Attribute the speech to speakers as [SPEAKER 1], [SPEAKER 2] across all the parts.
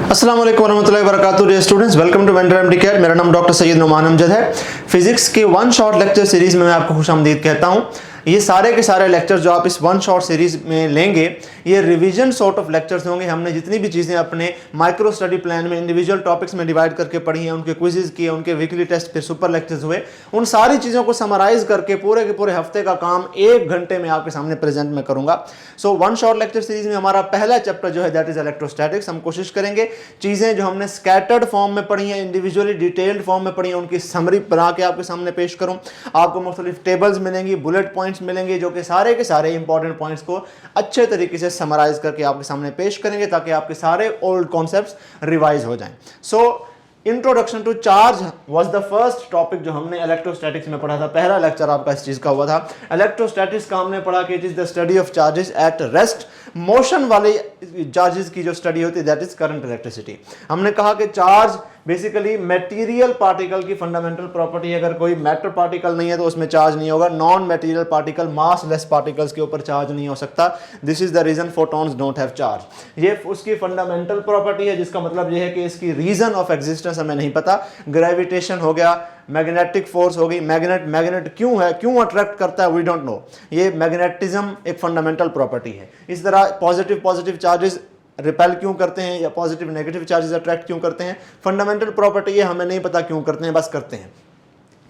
[SPEAKER 1] अस्सलाम वालेकुम वरहमतुल्लाहि वबरकातुहू। Dear students, welcome to Mentor MD CAT. मेरा नाम डॉक्टर सैयद नुमान अमजद है। फिजिक्स के वन शॉट लेक्चर सीरीज में मैं आपको खुशामदीद कहता हूं। ये सारे के सारे लेक्चर जो आप इस वन शॉट सीरीज में लेंगे, ये रिवीजन सॉर्ट ऑफ लेक्चर्स होंगे। हमने जितनी भी चीज़ें अपने माइक्रो स्टडी प्लान में इंडिविजुअल टॉपिक्स में डिवाइड करके पढ़ी हैं, उनके क्विजेज किए, उनके वीकली टेस्ट, फिर सुपर लेक्चर्स हुए, उन सारी चीज़ों को समराइज करके पूरे के पूरे हफ्ते का काम 1 घंटे में आपके सामने प्रेजेंट में करूंगा। So one shot lecture series में हमारा पहला चैप्टर जो है दैट इज इलेक्ट्रोस्टैटिक्स। हम कोशिश करेंगे चीज़ें जो हमने स्कैटर्ड फॉर्म में पढ़ी हैं, इंडिविजुअली डिटेल्ड फॉर्म में पढ़ी हैं, उनकी समरी बना के आपके सामने पेश करूं। आपको मुख्तलिफ टेबल्स मिलेंगी, बुलेट पॉइंट्स मिलेंगे, जो कि सारे के सारे इंपॉर्टेंट पॉइंट्स को अच्छे तरीके से समराइज करके आपके सामने पेश करेंगे, ताकि आपके सारे ओल्ड कॉन्सेप्ट्स रिवाइज हो जाएं। So introduction to charge was the first topic जो हमने इलेक्ट्रोस्टैटिक्स में पढ़ा था। पहला लेक्चर आपका इस चीज का हुआ था। इलेक्ट्रोस्टैटिक्स का हमने पढ़ा कि it is the study of charges at rest. Motion वाले चार्जेस की जो स्टडी होती है दैट इज करंट इलेक्ट्रिसिटी। हमने कहा कि चार्ज बेसिकली मटेरियल पार्टिकल की फंडामेंटल प्रॉपर्टी है। अगर कोई मैटर पार्टिकल नहीं है तो उसमें चार्ज नहीं होगा। Non material particle, massless particles के ऊपर चार्ज नहीं हो सकता। This is the reason photons don't have charge. ये उसकी फंडामेंटल प्रॉपर्टी है, जिसका मतलब ये है कि इसकी रीजन ऑफ एग्जिस्टेंस हमें नहीं पता। ग्रेविटेशन हो गया, मैग्नेटिक फोर्स हो गई, मैग्नेट क्यों है, क्यों अट्रैक्ट करता है, वी डोंट नो। ये मैग्नेटिज्म एक फंडामेंटल प्रॉपर्टी है। इस तरह पॉजिटिव चार्जेस रिपेल क्यों करते हैं, या पॉजिटिव नेगेटिव चार्जेस अट्रैक्ट क्यों करते हैं, फंडामेंटल प्रॉपर्टी है, हमें नहीं पता क्यों करते हैं, बस करते हैं।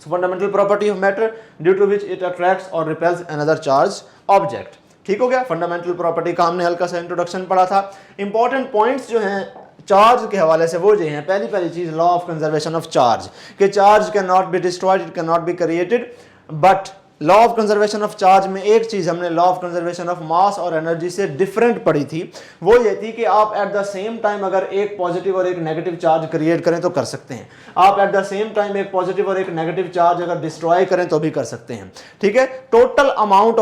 [SPEAKER 1] So fundamental property of matter due to which it attracts और रिपेल्स अनदर चार्ज ऑब्जेक्ट। ठीक हो गया। फंडामेंटल प्रॉपर्टी का हमने हल्का सा इंट्रोडक्शन पढ़ा था। इंपॉर्टेंट पॉइंट्स जो हैं चार्ज के हवाले से वो जो हैं, पहली चीज law of conservation of charge, कि charge can not be destroyed, it can not be created. But law of conservation of charge में एक चीज हमने law of conservation of mass और एनर्जी से डिफरेंट पढ़ी थी। वो ये थी कि आप एट द सेम टाइम अगर एक पॉजिटिव और एक नेगेटिव चार्ज क्रिएट करें तो कर सकते हैं। आप एट द सेम टाइम एक पॉजिटिव और एक नेगेटिव चार्ज अगर डिस्ट्रॉय करें तो भी कर सकते हैं। ठीक है। Total amount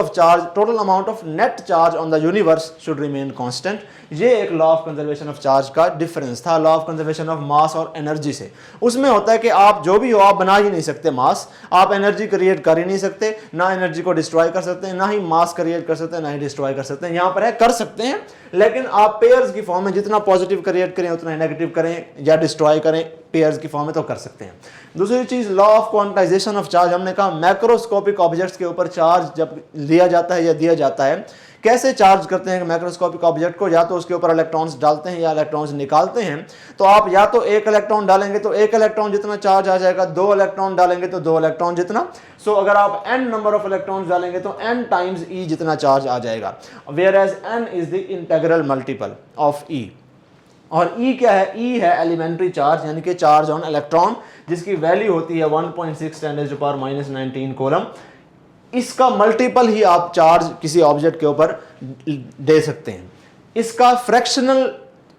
[SPEAKER 1] of net charge on the universe should remain constant. ये एक law of conservation of charge का डिफरेंस था law of conservation of mass और एनर्जी से। उसमें होता है कि आप जो भी हो, आप बना ही नहीं सकते मास, आप एनर्जी क्रिएट कर ही नहीं सकते, ना एनर्जी को डिस्ट्रॉय कर सकते हैं, ना ही मास क्रिएट कर सकते हैं, ना ही डिस्ट्रॉय कर सकते हैं। यहां पर है कर सकते हैं, लेकिन आप पेयर्स की फॉर्म में जितना पॉजिटिव क्रिएट करें उतना नेगेटिव करें या डिस्ट्रॉय करें पेयर्स की फॉर्म में तो कर सकते हैं। दूसरी चीज law of quantization of charge. हमने कहा मैक्रोस्कोपिक ऑब्जेक्ट्स के ऊपर चार्ज जब लिया जाता है या दिया जाता है, कैसे चार्ज करते हैं मैक्रोस्कोपिक ऑब्जेक्ट को, या तो उसके ऊपर इलेक्ट्रॉन्स डालते हैं या इलेक्ट्रॉन्स निकालते हैं। तो आप या तो एक इलेक्ट्रॉन डालेंगे तो एक इलेक्ट्रॉन जितना चार्ज आ जाएगा, 2 इलेक्ट्रॉन डालेंगे तो 2 इलेक्ट्रॉन जितना। सो अगर आप n नंबर ऑफ इलेक्ट्रॉन्स डालेंगे तो n टाइम्स e जितना चार्ज आ जाएगा। Whereas n is the integral multiple of e। और E क्या है? E है एलिमेंट्री चार्ज, यानी कि चार्ज ऑन इलेक्ट्रॉन, जिसकी वैल्यू होती है 1.6 × 10⁻⁻⁹ कूलम। इसका मल्टीपल ही आप चार्ज किसी ऑब्जेक्ट के ऊपर दे सकते हैं। इसका फ्रैक्शनल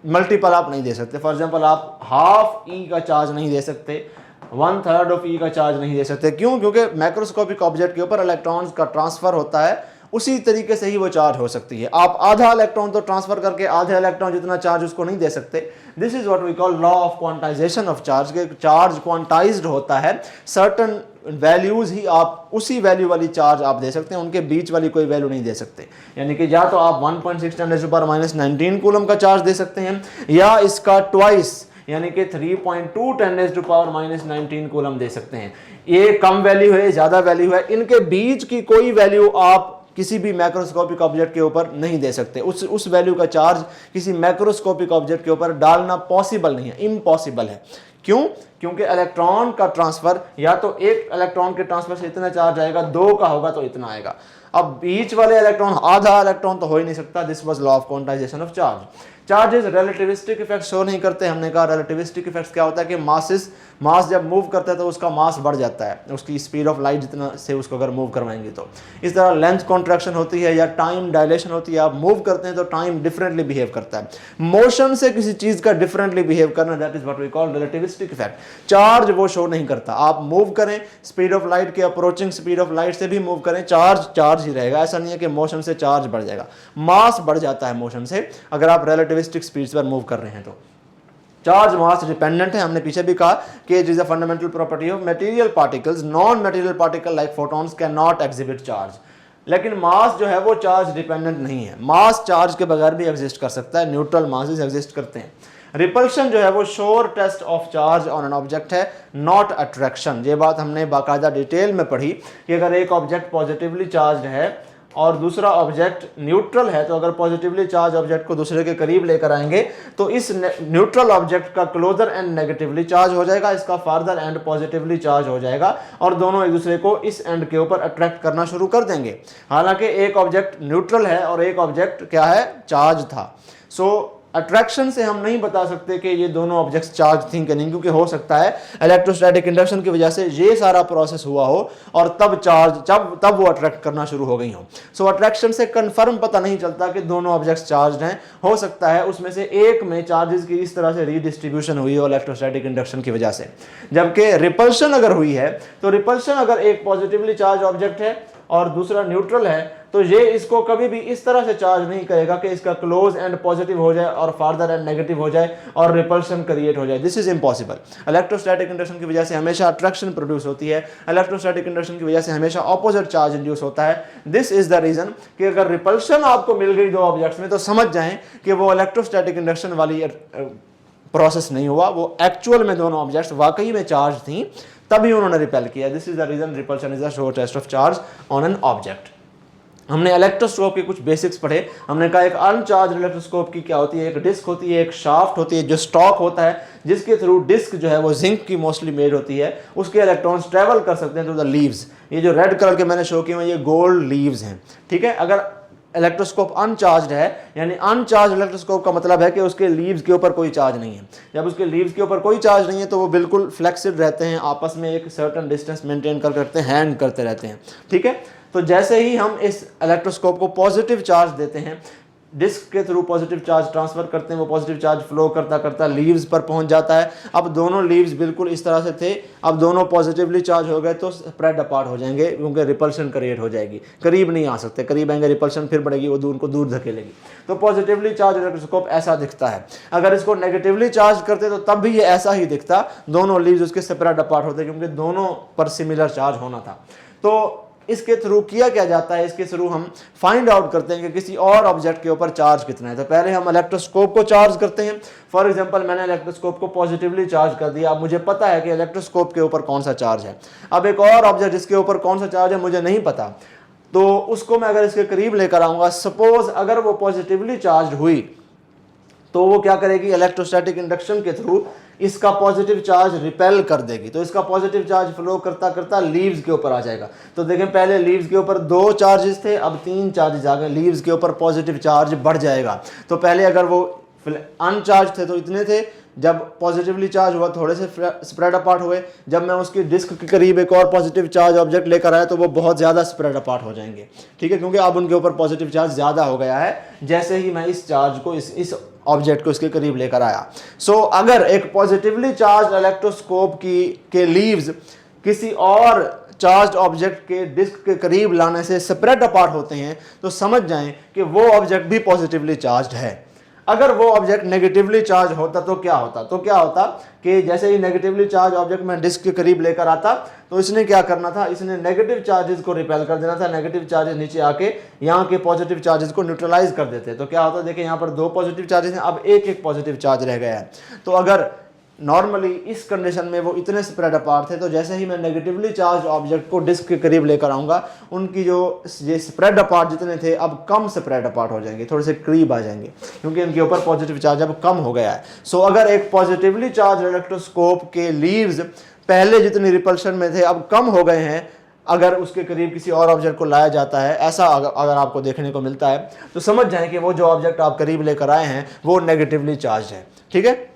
[SPEAKER 1] मल्टीपल आप नहीं दे सकते। फॉर एग्जांपल आप हाफ E का चार्ज नहीं दे सकते, 1/3 ऑफ E का चार्ज नहीं दे सकते। क्यों? क्योंकि मैक्रोस्कोपिक ऑब्जेक्ट के ऊपर इलेक्ट्रॉन्स का ट्रांसफर होता है, उसी तरीके से ही वो चार्ज हो सकती है। आप आधा इलेक्ट्रॉन तो ट्रांसफर करके आधे इलेक्ट्रॉन जितना चार्ज उसको नहीं दे सकते। This is what we call law of quantization of charge. के चार्ज क्वांटाइज्ड होता है, सर्टन वैल्यूज ही आप उसी वैल्यू वाली चार्ज आप दे सकते हैं, उनके बीच वाली कोई वैल्यू नहीं दे सकते। यानी कि या तो आप 1.6 × 10⁻⁻⁹ कूलम का चार्ज दे सकते हैं, या इसका ट्वाइस यानी कि 3.2 × 10⁻⁻⁹ कूलम दे सकते हैं। ये कम वैल्यू है, ज्यादा वैल्यू है, इनके बीच की कोई वैल्यू आप किसी भी मैक्रोस्कोपिक ऑब्जेक्ट के ऊपर नहीं दे सकते। उस वैल्यू का चार्ज किसी मैक्रोस्कोपिक ऑब्जेक्ट के ऊपर डालना पॉसिबल नहीं है, इम्पॉसिबल है। क्यों? क्योंकि इलेक्ट्रॉन का ट्रांसफर या तो एक इलेक्ट्रॉन के ट्रांसफर से इतना चार्ज आएगा, 2 का होगा तो इतना आएगा। अब बीच वाले इलेक्ट्रॉन, आधा इलेक्ट्रॉन तो हो ही नहीं सकता। This was law of quantization of charge. Charges relativistic effect show नहीं करते। हमने कहा रिलेटिविस्टिक इफेक्ट क्या होता है कि मास जब मूव करता है तो उसका मास बढ़ जाता है, उसकी स्पीड ऑफ लाइट जितना से उसको अगर मूव करवाएंगे तो। इस तरह लेंथ कॉन्ट्रैक्शन होती है या टाइम डायलेशन होती है। आप मूव करते हैं तो टाइम डिफरेंटली बिहेव करता है। मोशन से किसी चीज का डिफरेंटली बिहेव करना, that is what we call relativistic effect. Charge वो शो नहीं करता। आप मूव करें स्पीड ऑफ लाइट के अप्रोचिंग स्पीड ऑफ लाइट से भी मूव करें, चार्ज ही रहेगा। ऐसा नहीं है कि मोशन से चार्ज बढ़ जाएगा। मास बढ़ जाता है मोशन से अगर आप रिलेटिविस्टिक स्पीड पर मूव कर रहे हैं तो। चार्ज मास डिपेंडेंट है। हमने पीछे भी कहा कि it is a fundamental property of material particles. Non material particle like photons can not exhibit charge. लेकिन मास जो है वो चार्ज डिपेंडेंट नहीं है। मास चार्ज के बगैर भी एग्जिस्ट कर सकता है। न्यूट्रल मासेस एग्जिस्ट करते हैं। रिपल्शन जो है वो sure test of charge on an object है, नॉट अट्रैक्शन। ये बात हमने बाकायदा डिटेल में पढ़ी कि अगर एक ऑब्जेक्ट पॉजिटिवली चार्ज है और दूसरा ऑब्जेक्ट न्यूट्रल है, तो अगर पॉजिटिवली चार्ज ऑब्जेक्ट को दूसरे के करीब लेकर आएंगे तो इस न्यूट्रल ऑब्जेक्ट का क्लोजर एंड नेगेटिवली चार्ज हो जाएगा, इसका फार्दर एंड पॉजिटिवली चार्ज हो जाएगा और दोनों एक दूसरे को इस एंड के ऊपर अट्रैक्ट करना शुरू कर देंगे। हालांकि एक ऑब्जेक्ट न्यूट्रल है और एक ऑब्जेक्ट क्या है, चार्ज था। सो अट्रैक्शन से हम नहीं बता सकते कि ये दोनों ऑब्जेक्ट्स चार्ज थी कि नहीं, क्योंकि हो सकता है इलेक्ट्रोस्टैटिक इंडक्शन की वजह से ये सारा प्रोसेस हुआ हो और तब वो अट्रैक्ट करना शुरू हो गई हो। सो अट्रैक्शन से कंफर्म पता नहीं चलता कि दोनों ऑब्जेक्ट्स चार्ज हैं। हो सकता है उसमें से एक में चार्जेस की इस तरह से रीडिस्ट्रीब्यूशन हुई हो इलेक्ट्रोस्टैटिक इंडक्शन की वजह से। जबकि रिपल्शन अगर हुई है, तो रिपल्शन अगर एक पॉजिटिवली चार्ज ऑब्जेक्ट है और दूसरा न्यूट्रल है, तो ये इसको कभी भी इस तरह से चार्ज नहीं करेगा कि इसका क्लोज एंड पॉजिटिव हो जाए और फार्दर एंड नेगेटिव हो जाए और रिपल्शन क्रिएट हो जाए। This is impossible. Electrostatic induction की वजह से हमेशा अट्रैक्शन प्रोड्यूस होती है, इलेक्ट्रोस्टैटिक इंडक्शन की वजह से हमेशा ऑपोजिट चार्ज इंड्यूस होता है। दिस इज द रीजन कि अगर रिपल्शन आपको मिल गई दो ऑब्जेक्ट्स में, तो समझ जाएं कि वो इलेक्ट्रोस्टैटिक इंडक्शन वाली प्रोसेस नहीं हुआ, वो एक्चुअल में दोनों ऑब्जेक्ट्स वाकई में चार्ज थी, तभी उन्होंने रिपेल किया। This is the reason repulsion is the sure test of charge on an object. हमने इलेक्ट्रोस्कोप के कुछ बेसिक्स पढ़े। हमने कहा एक अनचार्ज इलेक्ट्रोस्कोप की क्या होती है, एक डिस्क होती है, एक शाफ्ट होती है, जो स्टॉक होता है जिसके थ्रू डिस्क जो है वो जिंक की मोस्टली मेड होती है, उसके इलेक्ट्रॉन्स ट्रेवल कर सकते हैं थ्रू द लीव्स। ये जो रेड कलर के मैंने शो किए हैं ये गोल्ड लीव्स हैं, ठीक है। अगर इलेक्ट्रोस्कोप अनचार्ज है, यानी अनचार्ज इलेक्ट्रोस्कोप का मतलब है कि उसके लीव्स के ऊपर कोई चार्ज नहीं है। जब उसके लीव्स के ऊपर कोई चार्ज नहीं है तो वो बिल्कुल फ्लेक्सिड रहते हैं, आपस में एक सर्टेन डिस्टेंस मेंटेन कर करते हैं, हैंग करते रहते हैं, ठीक है। तो जैसे ही हम इस इलेक्ट्रोस्कोप को पॉजिटिव चार्ज देते हैं, डिस्क के थ्रू पॉजिटिव चार्ज ट्रांसफर करते हैं, वो पॉजिटिव चार्ज फ्लो करता करता लीव्स पर पहुंच जाता है। अब दोनों लीव्स बिल्कुल इस तरह से थे, अब दोनों पॉजिटिवली चार्ज हो गए तो स्प्रेड अपार्ट हो जाएंगे, क्योंकि रिपल्शन क्रिएट हो जाएगी, करीब नहीं आ सकते, करीब आएंगे रिपल्शन फिर बढ़ेगी, वो उनको दूर धकेलेगी। तो पॉजिटिवली चार्ज इलेक्ट्रोस्कोप ऐसा दिखता है। अगर इसको नेगेटिवली चार्ज करते तो तब भी ये ऐसा ही दिखता, दोनों लीव्स उसके स्प्रेड अपार्ट होते, क्योंकि दोनों पर सिमिलर चार्ज होना था। तो इसके थ्रू किया क्या जाता है, इसके थ्रू हम फाइंड आउट करते हैं कि किसी और ऑब्जेक्ट के ऊपर चार्ज कितना है। तो पहले हम इलेक्ट्रोस्कोप को चार्ज करते हैं। फॉर एग्जांपल मैंने इलेक्ट्रोस्कोप को पॉजिटिवली चार्ज कर दिया, अब मुझे पता है कि इलेक्ट्रोस्कोप के ऊपर कौन सा चार्ज है। अब एक और ऑब्जेक्ट जिसके ऊपर कौन सा चार्ज है मुझे नहीं पता, तो उसको मैं अगर इसके करीब लेकर आऊंगा, सपोज अगर वो पॉजिटिवली चार्ज हुई तो वो क्या करेगी, इलेक्ट्रोस्टैटिक इंडक्शन के थ्रू इसका पॉजिटिव चार्ज रिपेल कर देगी। तो इसका पॉजिटिव चार्ज फ्लो करता करता लीव्स के ऊपर आ जाएगा। तो देखें पहले लीव्स के ऊपर 2 चार्जेस थे, अब 3 चार्जेस आ गए, लीव्स के ऊपर पॉजिटिव चार्ज बढ़ जाएगा। तो पहले अगर वो अनचार्ज थे तो इतने थे, जब पॉजिटिवली चार्ज हुआ थोड़े से स्प्रेड अपार्ट हुए, जब मैं उसकी डिस्क के करीब एक और पॉजिटिव चार्ज ऑब्जेक्ट लेकर आया तो वो बहुत ज़्यादा स्प्रेड अपार्ट हो जाएंगे, ठीक है, क्योंकि अब उनके ऊपर पॉजिटिव चार्ज ज़्यादा हो गया है जैसे ही मैं इस चार्ज को इस ऑब्जेक्ट को इसके करीब लेकर आया। सो अगर एक पॉजिटिवली चार्ज इलेक्ट्रोस्कोप के लीव्स किसी और चार्ज ऑब्जेक्ट के डिस्क के करीब लाने से स्प्रेड अपार्ट होते हैं, तो समझ जाएं कि वो ऑब्जेक्ट भी पॉजिटिवली चार्ज है। अगर वो ऑब्जेक्ट नेगेटिवली चार्ज होता तो क्या होता कि जैसे ही नेगेटिवली चार्ज ऑब्जेक्ट में डिस्क के करीब लेकर आता तो इसने क्या करना था, इसने नेगेटिव चार्जेस को रिपेल कर देना था। नेगेटिव चार्जेस नीचे आके यहाँ के पॉजिटिव चार्जेस को न्यूट्रलाइज कर देते। तो क्या होता है, देखिए यहाँ पर 2 पॉजिटिव चार्जेस हैं, अब एक पॉजिटिव चार्ज रह गया है। तो अगर नॉर्मली इस कंडीशन में वो इतने स्प्रेड अपार्ट थे, तो जैसे ही मैं नेगेटिवली चार्ज ऑब्जेक्ट को डिस्क के करीब लेकर आऊंगा, उनकी जो ये स्प्रेड अपार्ट जितने थे अब कम स्प्रेड अपार्ट हो जाएंगे, थोड़े से करीब आ जाएंगे, क्योंकि इनके ऊपर पॉजिटिव चार्ज अब कम हो गया है। सो अगर एक पॉजिटिवली चार्ज इलेक्ट्रोस्कोप के लीव्स पहले जितनी रिपल्शन में थे अब कम हो गए हैं, अगर उसके करीब किसी और ऑब्जेक्ट को लाया जाता है, ऐसा अगर आपको देखने को मिलता है, तो समझ जाएं कि वो जो ऑब्जेक्ट आप करीब लेकर आए हैं वो नेगेटिवली चार्ज है, ठीक है।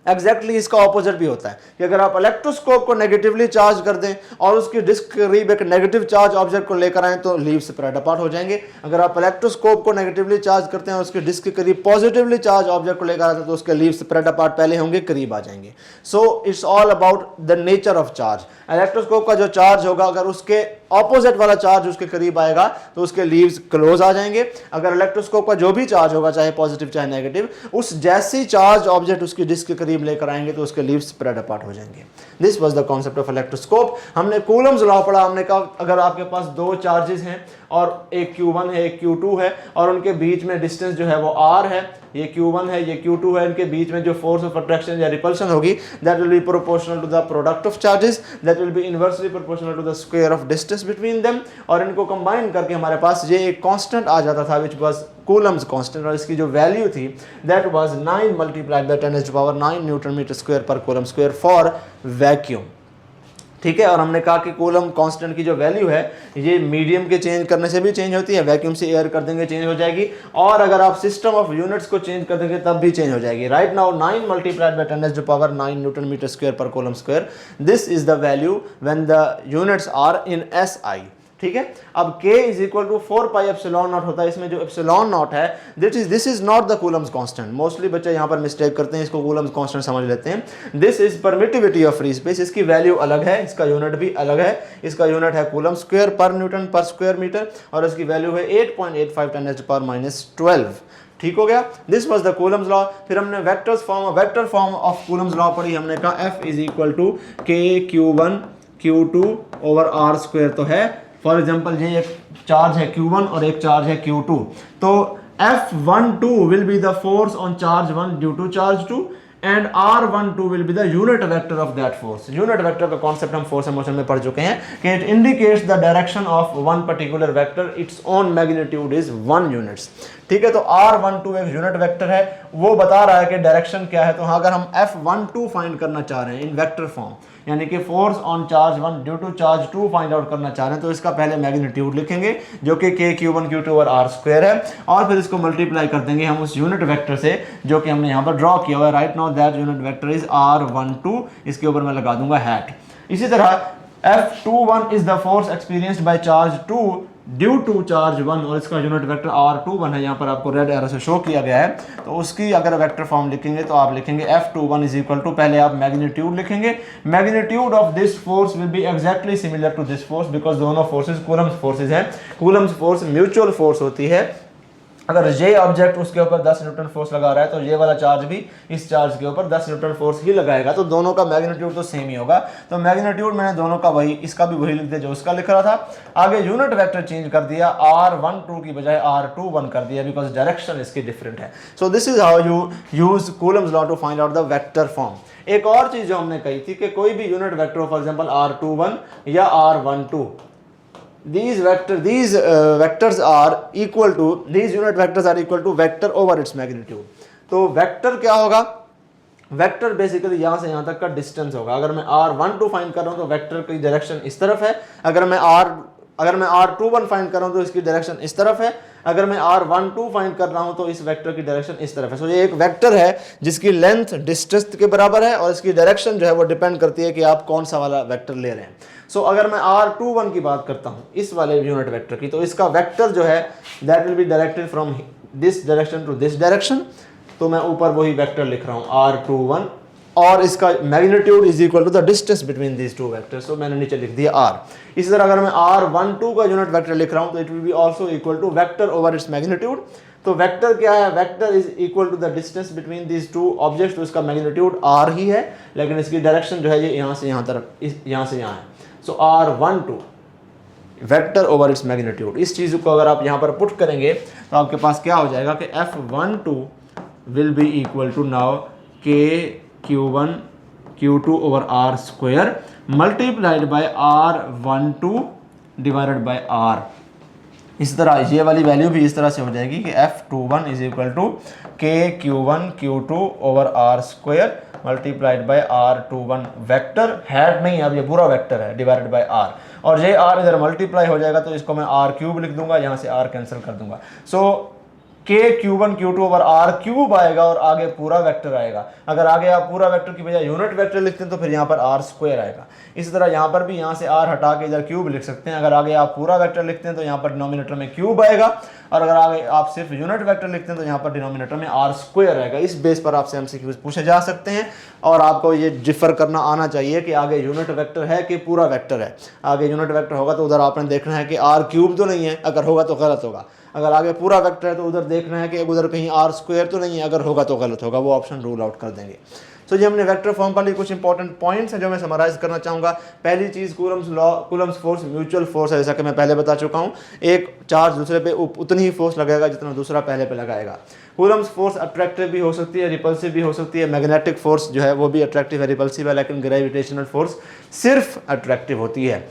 [SPEAKER 1] एग्जैक्टली इसका ऑपोजिट भी होता है कि अगर आप इलेक्ट्रोस्कोप को नेगेटिवली चार्ज कर दें और उसकी डिस्क के करीब एक नेगेटिव चार्ज ऑब्जेक्ट को लेकर आएं तो लीव स्प्रेड अपार्ट हो जाएंगे। अगर आप इलेक्ट्रोस्कोप को नेगेटिवली चार्ज करते हैं और उसके डिस्क के करीब पॉजिटिवली चार्ज ऑब्जेक्ट को लेकर आते हैं तो उसके लीव स्प्रेड अपार्ट पहले होंगे, करीब आ जाएंगे। So it's all about the nature of charge. Electroscope का जो चार्ज होगा, अगर उसके ऑपोजिट वाला चार्ज उसके करीब आएगा तो उसके लीव्स क्लोज आ जाएंगे। अगर इलेक्ट्रोस्कोप का जो भी चार्ज होगा, चाहे पॉजिटिव चाहे नेगेटिव, उस जैसी चार्ज ऑब्जेक्ट उसकी डिस्क के करीब लेकर आएंगे तो उसके लीव्स स्प्रेड अपार्ट हो जाएंगे। This was the concept of electroscope. हमने कूलम्स लॉ पढ़ा। हमने कहा अगर आपके पास 2 चार्जेस हैं और एक Q1 है, एक Q2 है, और उनके बीच में डिस्टेंस जो है वो R है, ये Q1 है, ये Q2 है, इनके बीच में जो फोर्स ऑफ अट्रैक्शन या रिपल्शन होगी that will be proportional to the product of charges, that will be inversely proportional to the square of distance between them, और इनको कंबाइन करके हमारे पास ये एक कांस्टेंट आ जाता था विच वाज कूलम्स कांस्टेंट, और इसकी जो वैल्यू थी that was 9 multiplied by 10⁻⁹ newton metre square पर कूलम स्क्वायर फॉर वैक्यूम। ठीक है, और हमने कहा कि कूलम कांस्टेंट की जो वैल्यू है ये मीडियम के चेंज करने से भी चेंज होती है, वैक्यूम से एयर कर देंगे चेंज हो जाएगी, और अगर आप सिस्टम ऑफ यूनिट्स को चेंज कर देंगे तब भी चेंज हो जाएगी। Right now 9 multiplied by 10⁻⁹ newton metre square पर coulomb square, this is the value when the units are in SI। ठीक है, अब K इज इक्वल टू 4πε0 होता है, इसमें जो ε0 है this is not the Coulomb's constant. Mostly बच्चे यहाँ पर मिस्टेक करते हैं, इसको कूलम्स कांस्टेंट समझ लेते हैं। This is permittivity of free space, इसकी वैल्यू अलग है, इसका यूनिट भी अलग है, इसका यूनिट है कूलम स्क्वायर पर न्यूटन पर स्क्वायर मीटर, और इसकी वैल्यू है 8.85 10⁻⁻12। ठीक हो गया, this was the Coulomb's law. फिर हमने vector form of Coulomb's law पढ़ी, हमने कहा F is equal to K Q1 over R square. तो है फॉर एग्जाम्पल ये एक चार्ज है Q1 और एक चार्ज है Q2, तो F12 will be the force on charge 1 due to charge 2 and R12 will be the unit vector of that force. Unit vector का कॉन्सेप्ट हम फोर्स एंड मोशन में पढ़ चुके हैं कि it indicates the direction of one particular vector, its own magnitude is 1 units. ठीक है, तो R12 एक यूनिट वेक्टर है, वो बता रहा है कि डायरेक्शन क्या है। तो हाँ, अगर हम F12 फाइंड करना चाह रहे हैं इन वेक्टर फॉर्म, यानी कि force on charge 1 due to charge 2 find out करना चाह रहे हैं, तो इसका पहले मैग्नीट्यूड लिखेंगे जो कि K Q1 over R square है, और फिर इसको मल्टीप्लाई कर देंगे हम उस यूनिट वेक्टर से जो कि हमने यहाँ पर ड्रॉ किया हुआ है। Right now that unit vector is R12, इसके ऊपर मैं लगा दूंगा हैट। इसी तरह F21 is the force experienced by charge 2 due to charge 1, और इसका यूनिट वेक्टर R21 है, यहाँ पर आपको रेड एरो से शो किया गया है। तो उसकी अगर वेक्टर फॉर्म लिखेंगे तो आप लिखेंगे F21 इज इक्वल टू, पहले आप मैग्नीट्यूड लिखेंगे, magnitude of this force will be exactly similar to this force because दोनों फोर्सेज कूलम्स फोर्सेज हैं। कूलम्स फोर्स म्यूचुअल फोर्स होती है, अगर ये ऑब्जेक्ट उसके ऊपर 10 न्यूटन फोर्स लगा रहा है तो ये वाला चार्ज भी इस चार्ज के ऊपर 10 न्यूटन फोर्स ही लगाएगा, तो दोनों का मैग्नीट्यूड तो सेम ही होगा। तो मैग्नीट्यूड मैंने दोनों का वही, इसका भी वही लिख दिया जो उसका लिख रहा था। आगे यूनिट वेक्टर चेंज कर दिया, R12 की बजाय R21 कर दिया बिकॉज डायरेक्शन इसकी डिफरेंट है। So this is how you use Coulomb's law to find out the vector form. एक और चीज जो हमने कही थी कि कोई भी unit vector for example R21 या R12, these vectors are equal to, these unit vectors are equal to vector over its magnitude। तो वेक्टर क्या होगा, वेक्टर बेसिकली यहाँ से यहाँ तक का डिस्टेंस होगा। अगर मैं R12 फाइंड कर रहा हूँ तो वेक्टर की डायरेक्शन इस तरफ है, अगर मैं R21 फाइंड कर रहा हूँ तो इसकी डायरेक्शन इस तरफ है, अगर मैं R12 फाइंड कर रहा हूँ तो इस वेक्टर की डायरेक्शन इस तरफ है। सो ये एक वेक्टर है जिसकी लेंथ डिस्टेंस के बराबर है, और इसकी डायरेक्शन जो है वो डिपेंड करती है कि आप कौन सा वाला वेक्टर ले रहे हैं। सो अगर मैं R21 की बात करता हूँ इस वाले यूनिट वेक्टर की, तो इसका वेक्टर जो है that will be directed from this direction to this direction, तो मैं ऊपर वही वेक्टर लिख रहा हूँ R21, और इसका magnitude is equal to the distance between these two vectors, तो मैंने नीचे लिख दिया R। इसी तरह अगर मैं R12 का यूनिट वेक्टर लिख रहा हूँ तो it will be also equal to vector over its magnitude. तो वेक्टर क्या है, vector is equal to the distance between these two objects, तो इसका मैग्नीट्यूड R ही है, लेकिन इसकी डायरेक्शन जो है ये यहाँ से यहाँ तरफ, यहाँ से यहाँ है। सो R12 vector over its magnitude, इस चीज़ को अगर आप यहाँ पर पुट करेंगे तो आपके पास क्या हो जाएगा कि F12 will be equal to now K Q1 over R square multiplied by R12 divided by R। इस तरह ये वाली वैल्यू भी इस तरह से हो जाएगी कि F21 is equal to K Q2 over R square multiplied by R21 vector hat नहीं, अब ये पूरा वेक्टर है, डिवाइडेड बाय R, और ये R इधर मल्टीप्लाई हो जाएगा तो इसको मैं R³ लिख दूंगा, यहाँ से R कैंसिल कर दूंगा। सो K Q1 ओवर R³ आएगा और आगे पूरा वेक्टर आएगा। अगर आगे आप पूरा वेक्टर की बजाय यूनिट वेक्टर लिखते हैं तो फिर यहाँ पर R स्क्वायर आएगा। इसी तरह यहाँ पर भी यहाँ से R हटा के इधर क्यूब लिख सकते हैं। अगर आगे आप पूरा वेक्टर लिखते हैं तो यहाँ पर डिनोमिनेटर में क्यूब आएगा, और अगर आगे आप सिर्फ यूनिट वेक्टर लिखते हैं तो यहाँ पर डिनोमिनेटर में R स्क्वायर आएगा। इस बेस पर आपसे MCQs पूछे जा सकते हैं, और आपको ये डिफर करना आना चाहिए कि आगे यूनिट वेक्टर है कि पूरा वेक्टर है। आगे यूनिट वेक्टर होगा तो उधर आपने देखना है कि R³ तो नहीं है, अगर होगा तो गलत होगा। अगर आगे पूरा वेक्टर है तो उधर देखना है कि उधर कहीं आर स्क्वायर तो नहीं है, अगर होगा तो गलत होगा, वो ऑप्शन रूल आउट कर देंगे। तो ये हमने वेक्टर फॉर्म पर लिए कुछ इंपॉर्टेंट पॉइंट्स हैं जो मैं समराइज करना चाहूँगा। पहली चीज़ Coulomb's law, coulomb's force mutual force है, जैसा कि मैं पहले बता चुका हूँ। एक चार्ज दूसरे पे उतनी ही फोर्स लगाएगा जितना दूसरा पहले पे लगाएगा। कूलम्स फोर्स अट्रैक्टिव भी हो सकती है, रिपल्सिव भी हो सकती है। मैग्नेटिक फोर्स जो है वो भी अट्रैक्टिव है, रिपल्सिव है, लेकिन ग्रेविटेशनल फोर्स सिर्फ अट्रैक्टिव होती है।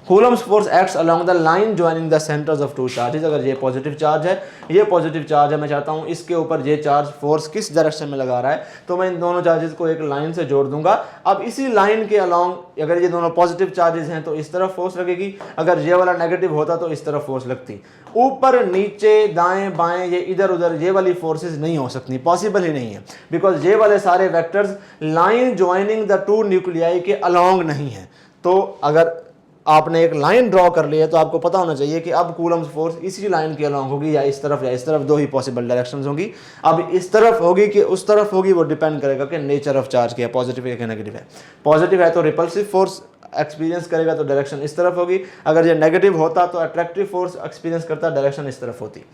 [SPEAKER 1] Coulomb's force acts along the line joining the centres of two charges. अगर ये पॉजिटिव चार्ज है, ये पॉजिटिव चार्ज है, मैं चाहता हूँ इसके ऊपर ये चार्ज फोर्स किस डायरेक्शन में लगा रहा है, तो मैं इन दोनों चार्जेस को एक लाइन से जोड़ दूंगा। अब इसी लाइन के अलोंग अगर ये दोनों पॉजिटिव चार्जेस हैं तो इस तरफ फोर्स लगेगी, अगर ये वाला नेगेटिव होता तो इस तरफ फोर्स लगती। ऊपर नीचे दाएं बाएं ये इधर उधर ये वाली फोर्सेज नहीं हो सकती, पॉसिबल ही नहीं है, बिकॉज ये वाले सारे vectors line joining the two nuclei के अलोंग नहीं है। तो अगर आपने एक लाइन ड्रॉ कर ली है तो आपको पता होना चाहिए कि अब कूलम्स फोर्स इसी लाइन के अलोंग होगी, या इस तरफ, दो ही पॉसिबल डायरेक्शंस होंगी। अब इस तरफ होगी कि उस तरफ होगी, वो डिपेंड करेगा कि नेचर ऑफ चार्ज क्या है, पॉजिटिव है कि नेगेटिव है। पॉजिटिव है तो रिपल्सिव फोर्स एक्सपीरियंस करेगा तो डायरेक्शन इस तरफ होगी, अगर ये नेगेटिव होता तो अट्रैक्टिव फोर्स एक्सपीरियंस करता, डायरेक्शन इस तरफ होती।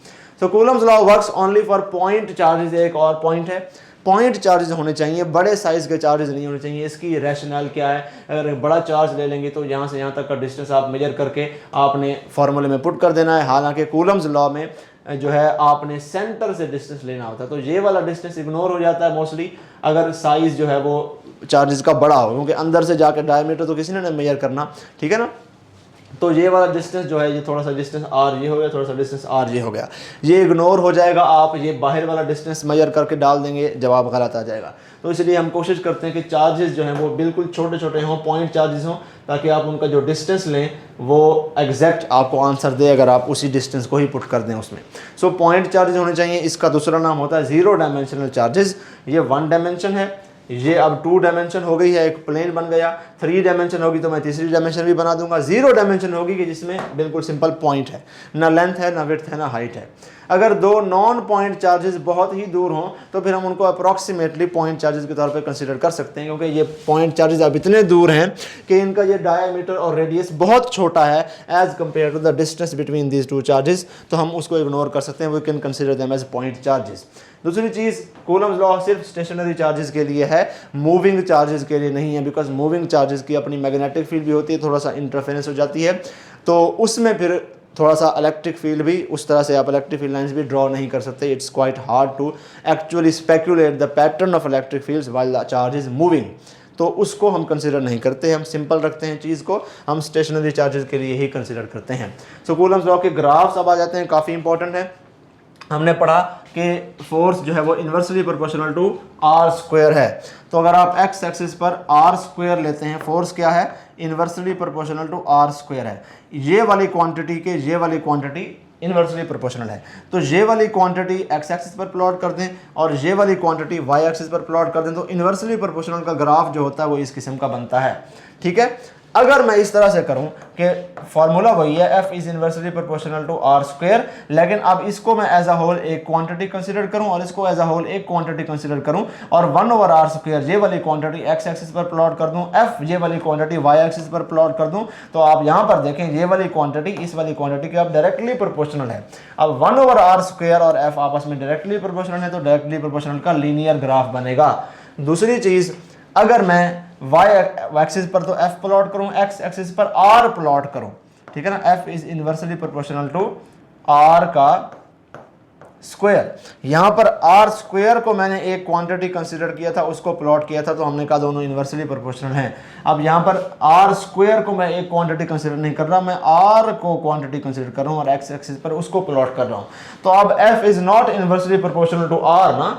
[SPEAKER 1] तो Coulomb's law works only for point charges. एक और पॉइंट है, पॉइंट चार्जेस होने चाहिए, बड़े साइज के चार्जेस नहीं होने चाहिए। इसकी रैशनल क्या है, अगर बड़ा चार्ज ले लेंगे तो यहाँ से यहाँ तक का डिस्टेंस आप मेजर करके आपने फार्मूले में पुट कर देना है। हालांकि कूलम्स लॉ में जो है आपने सेंटर से डिस्टेंस लेना होता है, तो ये वाला डिस्टेंस इग्नोर हो जाता है मोस्टली अगर साइज जो है वो चार्जेस का बड़ा हो, क्योंकि अंदर से जाकर डायमीटर तो किसी ने मेजर करना, ठीक है ना। तो ये वाला डिस्टेंस जो है, ये थोड़ा सा डिस्टेंस आर ये हो गया, थोड़ा सा डिस्टेंस आर ये हो गया, ये इग्नोर हो जाएगा। आप ये बाहर वाला डिस्टेंस मेजर करके डाल देंगे, जवाब गलत आ जाएगा। तो इसलिए हम कोशिश करते हैं कि चार्जेस जो हैं वो बिल्कुल छोटे छोटे हों, पॉइंट चार्जेस हों, ताकि आप उनका जो डिस्टेंस लें वो एग्जैक्ट आपको आंसर दे, अगर आप उसी डिस्टेंस को ही पुट कर दें उसमें। सो पॉइंट चार्जेस होने चाहिए। इसका दूसरा नाम होता है जीरो डायमेंशनल चार्जेस। ये 1 डायमेंशन है, ये अब 2 डायमेंशन हो गई है, एक प्लेन बन गया। 3 डायमेंशन होगी तो मैं तीसरी डायमेंशन भी बना दूंगा। 0 डायमेंशन होगी कि जिसमें बिल्कुल सिंपल पॉइंट है, ना लेंथ है, ना विड्थ है, ना हाइट है। अगर दो नॉन पॉइंट चार्जेस बहुत ही दूर हों तो फिर हम उनको अप्रॉक्सीमेटली पॉइंट चार्जेस के तौर पे कंसीडर कर सकते हैं, क्योंकि ये पॉइंट चार्जेस अब इतने दूर हैं कि इनका ये डायमीटर और रेडियस बहुत छोटा है as compare to the distance between these 2 charges, तो हम उसको इग्नोर कर सकते हैं। We can consider them as point charges. दूसरी चीज़, कूलम्स लॉ सिर्फ स्टेशनरी चार्जेस के लिए है, मूविंग चार्जेस के लिए नहीं है, बिकॉज मूविंग चार्जेस की अपनी मैग्नेटिक फील्ड भी होती है, थोड़ा सा इंटरफेरेंस हो जाती है, तो उसमें फिर थोड़ा सा इलेक्ट्रिक फील्ड भी, उस तरह से आप इलेक्ट्रिक फील्ड लाइंस भी ड्रॉ नहीं कर सकते। It's quite hard to actually speculate the pattern of electric fields while the charge is moving, तो उसको हम कंसिडर नहीं करते, हम सिंपल रखते हैं चीज़ को, हम स्टेशनरी चार्जेस के लिए ही कंसिडर करते हैं। सो कूलम्स लॉ के ग्राफ्स अब आ जाते हैं, काफ़ी इंपॉर्टेंट है। हमने पढ़ा कि फोर्स जो है वो inversely proportional to R square है, तो अगर आप एक्स एक्सिस पर आर स्क्वायर लेते हैं, फोर्स क्या है, inversely proportional to R square है। ये वाली क्वांटिटी के ये वाली क्वांटिटी इन्वर्सली प्रोपोर्शनल है, तो ये वाली क्वांटिटी एक्स एक्सिस पर प्लॉट कर दें और ये वाली क्वांटिटी वाई एक्सिस पर प्लॉट कर दें, तो इन्वर्सली प्रोपोर्शनल का ग्राफ जो होता है वो इस किस्म का बनता है। ठीक है, अगर मैं इस तरह से करूं कि फॉर्मूला वही है, f is inversely proportional to R square, लेकिन अब इसको मैं एज अ होल एक क्वांटिटी कंसीडर करूं और इसको एज अ होल एक क्वांटिटी कंसीडर करूं और 1/r स्क्वायर ये वाली क्वांटिटी x एक्सिस पर प्लॉट कर दूं, f ये वाली क्वांटिटी y एक्सिस पर प्लॉट कर दूं, तो आप यहां पर देखें ये वाली क्वांटिटी इस वाली क्वांटिटी के अब डायरेक्टली प्रोपोर्शनल है। अब 1/r स्क्वायर और f आपस में डायरेक्टली प्रोपोर्शनल है, तो डायरेक्टली प्रोपोर्शनल का लीनियर ग्राफ बनेगा। दूसरी चीज, अगर मैं y एक्सिस पर तो f प्लॉट करूं, x एक्सिस पर r प्लॉट करूं, ठीक है ना, f is inversely proportional to r का स्क्वायर। यहां पर r स्क्वायर को मैंने एक क्वांटिटी कंसीडर किया था, उसको प्लॉट किया था, तो हमने कहा दोनों इन्वर्सली प्रोपोर्शनल हैं। अब यहां पर r स्क्वायर को मैं एक क्वांटिटी कंसीडर नहीं कर रहा, मैं r को क्वांटिटी कंसीडर कर रहा हूं और x एक्सिस पर उसको प्लॉट कर रहा हूं, तो अब f is not inversely proportional to r ना,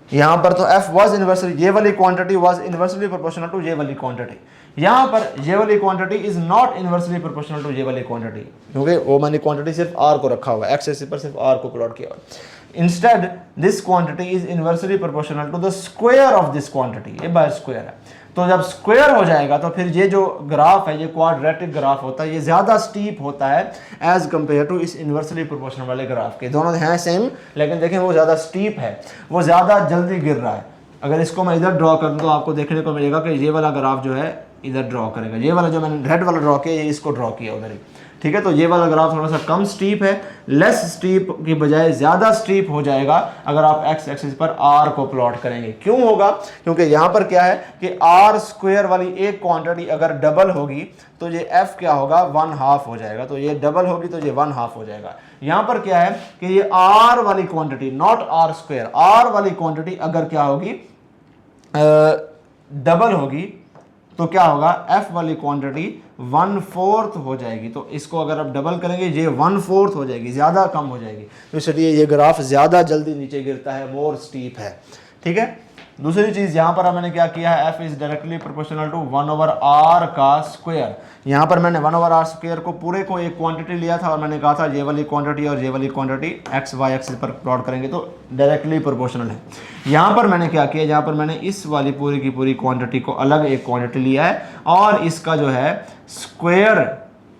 [SPEAKER 1] यहाँ पर तो f वाज इन्वर्सली, ये वाली quantity was inversely proportional to ये वाली क्वांटिटी, यहाँ पर ये वाली quantity is not inversely proportional to ये वाली क्वांटिटी, क्योंकि वो मैंने क्वांटिटी सिर्फ r को रखा हुआ है, x एक्सिस पर सिर्फ r को प्लॉट किया हुआ है। Instead this quantity is inversely proportional to the square of this quantity, ये बाय स्क्वायर है, तो जब स्क्वायर हो जाएगा तो फिर ये जो ग्राफ है, ये क्वाड्रेटिक ग्राफ होता है, ये ज़्यादा स्टीप होता है एज कम्पेयर टू इस इन्वर्सली प्रोपोर्शनल वाले ग्राफ के। दोनों हैं सेम, लेकिन देखें वो ज़्यादा स्टीप है, वो ज़्यादा जल्दी गिर रहा है। अगर इसको मैं इधर ड्रॉ कर दूँ तो आपको देखने को मिलेगा कि ये वाला ग्राफ जो है इधर ड्रॉ करेगा, ये वाला जो मैंने रेड वाला ड्रॉ किया, ये इसको ड्रॉ किया उधर ही, ठीक है। तो ये वाला ग्राफ थोड़ा सा कम स्टीप है, लेस स्टीप की बजाय ज़्यादा स्टीप हो जाएगा अगर आप एक्स एक्सिस पर आर को प्लॉट करेंगे। क्यों होगा? क्योंकि यहाँ पर क्या है कि आर स्क्वायर वाली एक क्वांटिटी अगर डबल होगी तो ये एफ क्या होगा, 1/2 हो जाएगा। तो ये डबल होगी तो ये 1/2 हो जाएगा। यहाँ पर क्या है कि ये आर वाली quantity, not R square, R वाली क्वांटिटी अगर क्या होगी, डबल होगी तो क्या होगा, एफ वाली क्वांटिटी 1/4 हो जाएगी। तो इसको अगर आप डबल करेंगे ये 1/4 हो जाएगी, ज़्यादा कम हो जाएगी। तो इसलिए ये ग्राफ ज़्यादा जल्दी नीचे गिरता है, मोर स्टीप है। ठीक है। दूसरी चीज़ यहाँ पर मैंने क्या किया है, F is directly proportional to 1/r का स्क्वायर। यहाँ पर मैंने 1/r स्क्वायर को पूरे को एक क्वांटिटी लिया था और मैंने कहा था ये वाली क्वांटिटी और ये वाली क्वांटिटी एक्स वाई एक्सिस पर प्लॉट करेंगे तो डायरेक्टली प्रोपोर्शनल है। यहाँ पर मैंने क्या किया, यहाँ पर मैंने इस वाली पूरी की पूरी क्वांटिटी को अलग एक क्वांटिटी लिया है और इसका जो है स्क्वायर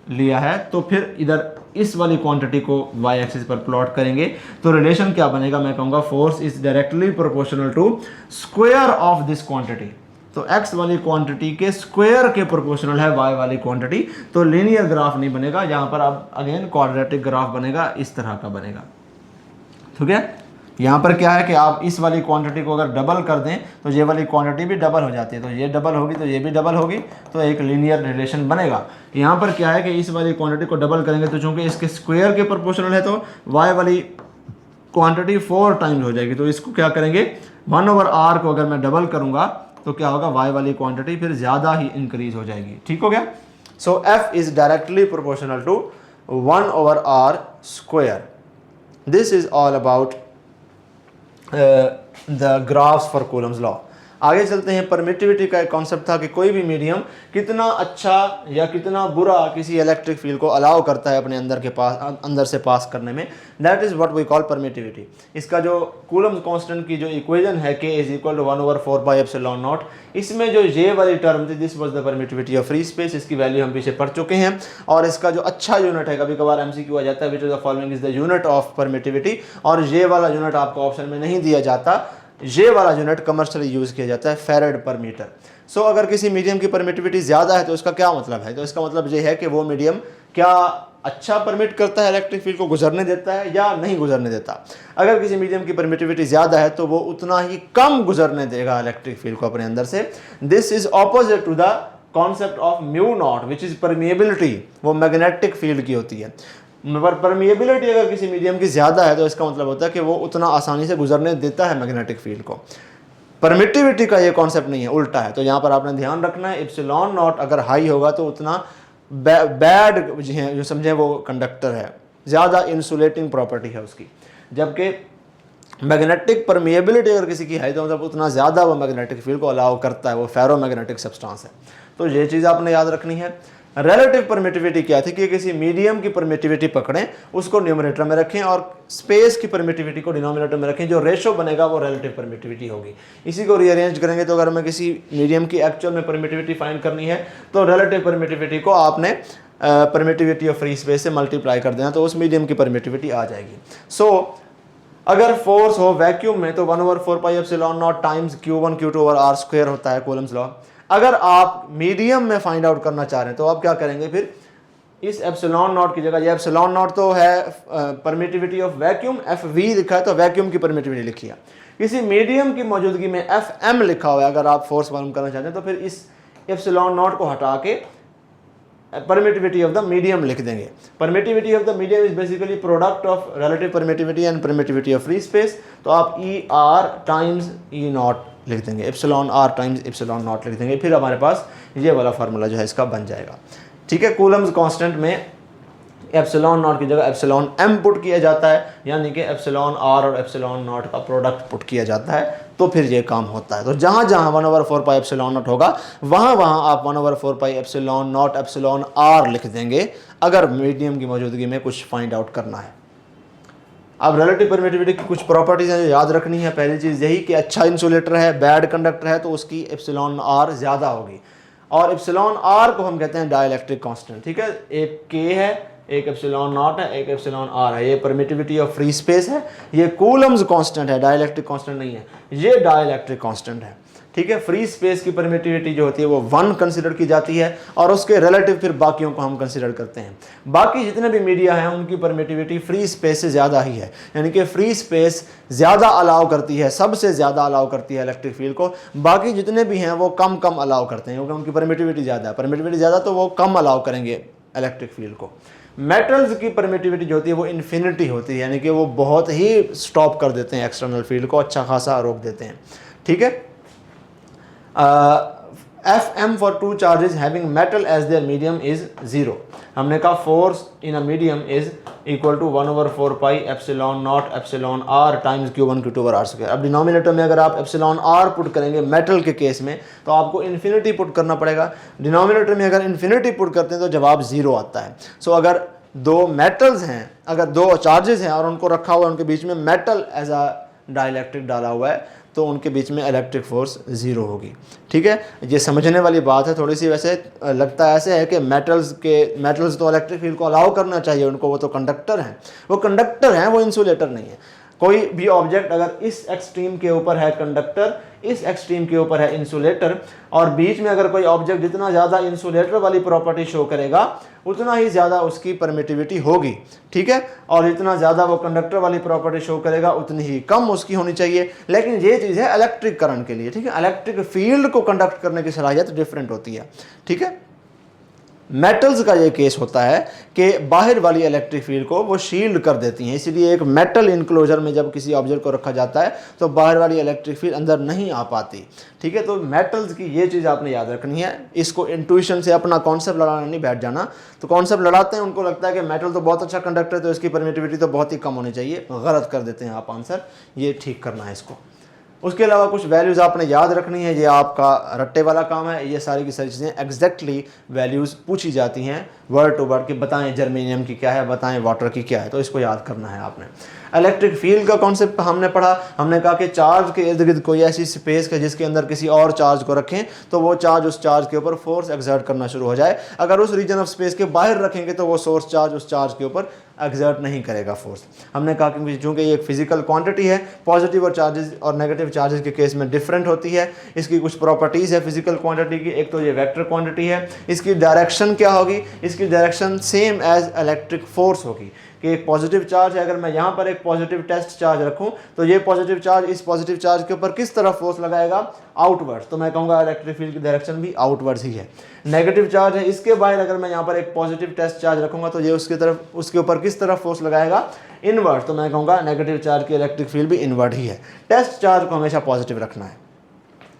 [SPEAKER 1] लिया है। तो फिर इधर इस वाली क्वांटिटी को y एक्सिस पर प्लॉट करेंगे तो रिलेशन क्या बनेगा, मैं कहूँगा force is directly proportional to square of this quantity. तो x वाली क्वांटिटी के स्क्वायर के प्रोपोर्शनल है y वाली क्वांटिटी। तो लीनियर ग्राफ नहीं बनेगा, यहाँ पर अब अगेन क्वाड्रेटिक ग्राफ बनेगा, इस तरह का बनेगा। ठीक है। यहाँ पर क्या है कि आप इस वाली क्वांटिटी को अगर डबल कर दें तो ये वाली क्वांटिटी भी डबल हो जाती है, तो ये डबल होगी तो ये भी डबल होगी, तो एक लीनियर रिलेशन बनेगा। यहाँ पर क्या है कि इस वाली क्वांटिटी को डबल करेंगे तो चूंकि इसके स्क्वायर के प्रोपोर्शनल है तो y वाली क्वांटिटी 4 टाइम्स हो जाएगी। तो इसको क्या करेंगे, 1/r को अगर मैं डबल करूँगा तो क्या होगा, y वाली क्वांटिटी फिर ज़्यादा ही इंक्रीज हो जाएगी। ठीक हो गया। So f is directly proportional to 1/r square. This is all about the graphs for Coulomb's law. आगे चलते हैं। परमिटिविटी का एक कॉन्सेप्ट था कि कोई भी मीडियम कितना अच्छा या कितना बुरा किसी इलेक्ट्रिक फील्ड को अलाउ करता है अपने अंदर से पास करने में, that is what we call permittivity. इसका जो कूलम्स कांस्टेंट की जो इक्वेशन है k इज इक्वल टू 1/4πε0, इसमें जो ये वाली टर्म थी this was the permittivity of free space, इसकी वैल्यू हम पीछे पढ़ चुके हैं। और इसका जो अच्छा यूनिट है, कभी कभार MCQ आ जाता है, which is the following is the unit of permittivity, और ये वाला यूनिट आपको ऑप्शन में नहीं दिया जाता, ये वाला यूनिट कमर्शियली यूज किया जाता है, फैरेड पर मीटर। सो अगर किसी मीडियम की परमिटिविटी ज़्यादा है तो इसका क्या मतलब है, तो इसका मतलब ये है कि वो मीडियम क्या अच्छा परमिट करता है इलेक्ट्रिक फील्ड को गुजरने देता है या नहीं गुजरने देता। अगर किसी मीडियम की परमिटिविटी ज़्यादा है तो वो उतना ही कम गुजरने देगा इलेक्ट्रिक फील्ड को अपने अंदर से। This is opposite to the concept of mu naught which is permeability, वो मैग्नेटिक फील्ड की होती है। परमिएबिलिटी अगर किसी मीडियम की ज़्यादा है तो इसका मतलब होता है कि वो उतना आसानी से गुजरने देता है मैग्नेटिक फील्ड को। परमिटिविटी का ये कॉन्सेप्ट नहीं है, उल्टा है। तो यहाँ पर आपने ध्यान रखना है, एप्सिलॉन नॉट अगर हाई होगा तो उतना बैड जो समझें वो कंडक्टर है, ज़्यादा इंसुलेटिंग प्रॉपर्टी है उसकी। जबकि मैग्नेटिक परमिएबिलिटी अगर किसी की है तो मतलब उतना ज़्यादा वो मैग्नेटिक फील्ड को अलाउ करता है, वो फेरोमैग्नेटिक सब्सटेंस है। तो ये चीज़ आपने याद रखनी है। रिलेटिव परमिटिविटी क्या थी कि किसी मीडियम की परमिटिविटी पकड़ें, उसको न्यूमरेटर में रखें और स्पेस की परमिटिविटी को डिनोमिनेटर में रखें, जो रेशो बनेगा वो रिलेटिव परमिटिविटी होगी। इसी को रीअरेंज करेंगे तो अगर हमें किसी मीडियम की एक्चुअल में परमिटिविटी फाइंड करनी है तो रिलेटिव परमिटिविटी को आपने परमिटिविटी ऑफ फ्री स्पेस से मल्टीप्लाई कर देना तो उस मीडियम की परमिटिविटी आ जाएगी। सो अगर फोर्स हो वैक्यूम में तो 1/4πε0 टाइम्स Q1 Q2/r स्क्वायर होता है कूलम्स लॉ। अगर आप मीडियम में फाइंड आउट करना चाह रहे हैं तो आप क्या करेंगे, फिर इस एप्सिलॉन नॉट की जगह, ये एप्सिलॉन नॉट तो है परमिटिविटी ऑफ वैक्यूम, FV लिखा है तो वैक्यूम की परमिटिविटी लिखी है। किसी मीडियम की मौजूदगी में FM लिखा हुआ है, अगर आप फोर्स मालूम करना चाहते हैं तो फिर इस एप्सिलॉन नॉट को हटा के परमिटिविटी ऑफ द मीडियम लिख देंगे। Permittivity of the medium is basically product of relative permittivity and permittivity of free space. तो आप ER टाइम्स E0 लिख देंगे, epsilon R times epsilon not लिख देंगे, फिर हमारे पास ये वाला फार्मूला जो है इसका बन जाएगा। ठीक है। कूलम्स कांस्टेंट में एप्सिलॉन नॉट की जगह एप्सिलॉन M पुट किया जाता है, यानी कि एप्सिलॉन R और एप्सिलॉन नॉट का प्रोडक्ट पुट किया जाता है, तो फिर ये काम होता है। तो जहाँ जहाँ 1/4π एप्सिलॉन नॉट होगा वहाँ वहाँ आप 1/4π एप्सिलॉन नॉट एप्सिलॉन R लिख देंगे अगर मीडियम की मौजूदगी में कुछ फाइंड आउट करना है। अब रिलेटिव परमिटिविटी की कुछ प्रॉपर्टीज हैं जो याद रखनी है। पहली चीज़ यही कि अच्छा इंसुलेटर है, बैड कंडक्टर है तो उसकी एप्सिलॉन R ज़्यादा होगी, और एप्सिलॉन R को हम कहते हैं डाइलेक्ट्रिक कांस्टेंट। ठीक है। एक K है, एक एप्सिलॉन नॉट है, एक एप्सिलॉन आर है। ये परमिटिविटी ऑफ फ्री स्पेस है, ये कूलम्स कांस्टेंट है, डाइलेक्ट्रिक कांस्टेंट नहीं है, ये डाइलेक्ट्रिक कांस्टेंट है। ठीक है, फ्री स्पेस की परमिटिविटी जो होती है वो 1 कंसिडर की जाती है और उसके रिलेटिव फिर बाकियों को हम कंसिडर करते हैं। बाकी जितने भी मीडिया हैं उनकी परमिटिविटी फ्री स्पेस से ज़्यादा ही है, यानी कि फ्री स्पेस ज़्यादा अलाउ करती है, सबसे ज़्यादा अलाउ करती है इलेक्ट्रिक फील्ड को। बाकी जितने भी हैं वो कम कम अलाउ करते हैं, क्योंकि उनकी परमिटिविटी ज़्यादा है। परमिटिविटी ज़्यादा तो वो कम अलाउ करेंगे इलेक्ट्रिक फील्ड को। मेटल्स की परमिटिविटी जो होती है वो इन्फिनिटी होती है, यानी कि वो बहुत ही स्टॉप कर देते हैं एक्सटर्नल फील्ड को, अच्छा खासा रोक देते हैं। ठीक है, Fm for two charges having metal as their medium is 0। हमने कहा force in a medium is equal to 1/4 pi epsilon naught epsilon R times Q1 Q2 over R square. अब डिनोमिनेटर में अगर आप एप्सिलॉन आर पुट करेंगे metal के case में तो आपको इन्फिनिटी पुट करना पड़ेगा। डिनोमिनेटर में अगर इन्फिनिटी पुट करते हैं तो जवाब 0 आता है। सो अगर दो मेटल्स हैं, अगर दो चार्जेस हैं और उनको रखा हुआ है, उनके बीच में मेटल एज अ डाइलेक्ट्रिक डाला हुआ है, तो उनके बीच में इलेक्ट्रिक फोर्स 0 होगी। ठीक है, ये समझने वाली बात है थोड़ी सी। वैसे लगता है ऐसे है कि मेटल्स तो इलेक्ट्रिक फील्ड को अलाउ करना चाहिए उनको, वो तो कंडक्टर हैं, वो कंडक्टर हैं, वो इंसुलेटर नहीं है। कोई भी ऑब्जेक्ट अगर इस एक्सट्रीम के ऊपर है कंडक्टर, इस एक्सट्रीम के ऊपर है इंसुलेटर, और बीच में अगर कोई ऑब्जेक्ट जितना ज़्यादा इंसुलेटर वाली प्रॉपर्टी शो करेगा उतना ही ज़्यादा उसकी परमिटिविटी होगी। ठीक है, और जितना ज़्यादा वो कंडक्टर वाली प्रॉपर्टी शो करेगा उतनी ही कम उसकी होनी चाहिए। लेकिन ये चीज़ है इलेक्ट्रिक करंट के लिए। ठीक है, इलेक्ट्रिक फील्ड को कंडक्ट करने की सलाहियत डिफरेंट होती है। ठीक है, मेटल्स का ये केस होता है कि बाहर वाली इलेक्ट्रिक फील्ड को वो शील्ड कर देती हैं, इसलिए एक मेटल इनक्लोजर में जब किसी ऑब्जेक्ट को रखा जाता है तो बाहर वाली इलेक्ट्रिक फील्ड अंदर नहीं आ पाती। ठीक है, तो मेटल्स की ये चीज़ आपने याद रखनी है। इसको इंट्यूशन से अपना कॉन्सेप्ट लड़ाने नहीं बैठ जाना। तो कॉन्सेप्ट लड़ाते हैं, उनको लगता है कि मेटल तो बहुत अच्छा कंडक्टर है तो इसकी परमिटिविटी तो बहुत ही कम होनी चाहिए, गलत कर देते हैं आप आंसर। ये ठीक करना है इसको। उसके अलावा कुछ वैल्यूज़ आपने याद रखनी है, ये आपका रट्टे वाला काम है। ये सारी की सारी चीज़ें एग्जैक्टली वैल्यूज़ पूछी जाती हैं वर्ड टू वर्ड कि बताएं जर्मेनियम की क्या है, बताएं वाटर की क्या है, तो इसको याद करना है आपने। इलेक्ट्रिक फील्ड का कॉन्सेप्ट हमने पढ़ा। हमने कहा कि चार्ज के इर्द गिर्द कोई ऐसी स्पेस है जिसके अंदर किसी और चार्ज को रखें तो वो चार्ज उस चार्ज के ऊपर फोर्स एक्सर्ट करना शुरू हो जाए। अगर उस रीजन ऑफ स्पेस के बाहर रखेंगे तो वो सोर्स चार्ज उस चार्ज के ऊपर एक्सर्ट नहीं करेगा फोर्स। हमने कहा कि चूंकि ये एक फिजिकल क्वांटिटी है, पॉजिटिव और चार्जेस और नेगेटिव चार्जेस के केस में डिफरेंट होती है। इसकी कुछ प्रॉपर्टीज़ है फिजिकल क्वांटिटी की। एक तो ये वेक्टर क्वांटिटी है, इसकी डायरेक्शन क्या होगी, इसकी direction same as electric force होगी कि एक पॉजिटिव चार्ज है, अगर मैं यहाँ पर एक पॉजिटिव टेस्ट चार्ज रखूँ तो ये पॉजिटिव चार्ज इस पॉजिटिव चार्ज के ऊपर किस तरफ फोर्स लगाएगा, आउटवर्ड्स, तो मैं कहूँगा इलेक्ट्रिक फील्ड की डायरेक्शन भी आउटवर्ड्स ही है। नेगेटिव चार्ज है, इसके बाहर अगर मैं यहाँ पर एक पॉजिटिव टेस्ट चार्ज रखूँगा तो ये उसके ऊपर किस तरफ फोर्स लगाएगा, इनवर्ड, तो मैं कहूँगा नेगेटिव चार्ज की इलेक्ट्रिक फील्ड भी इनवर्ड ही है। टेस्ट चार्ज को हमेशा पॉजिटिव रखना है।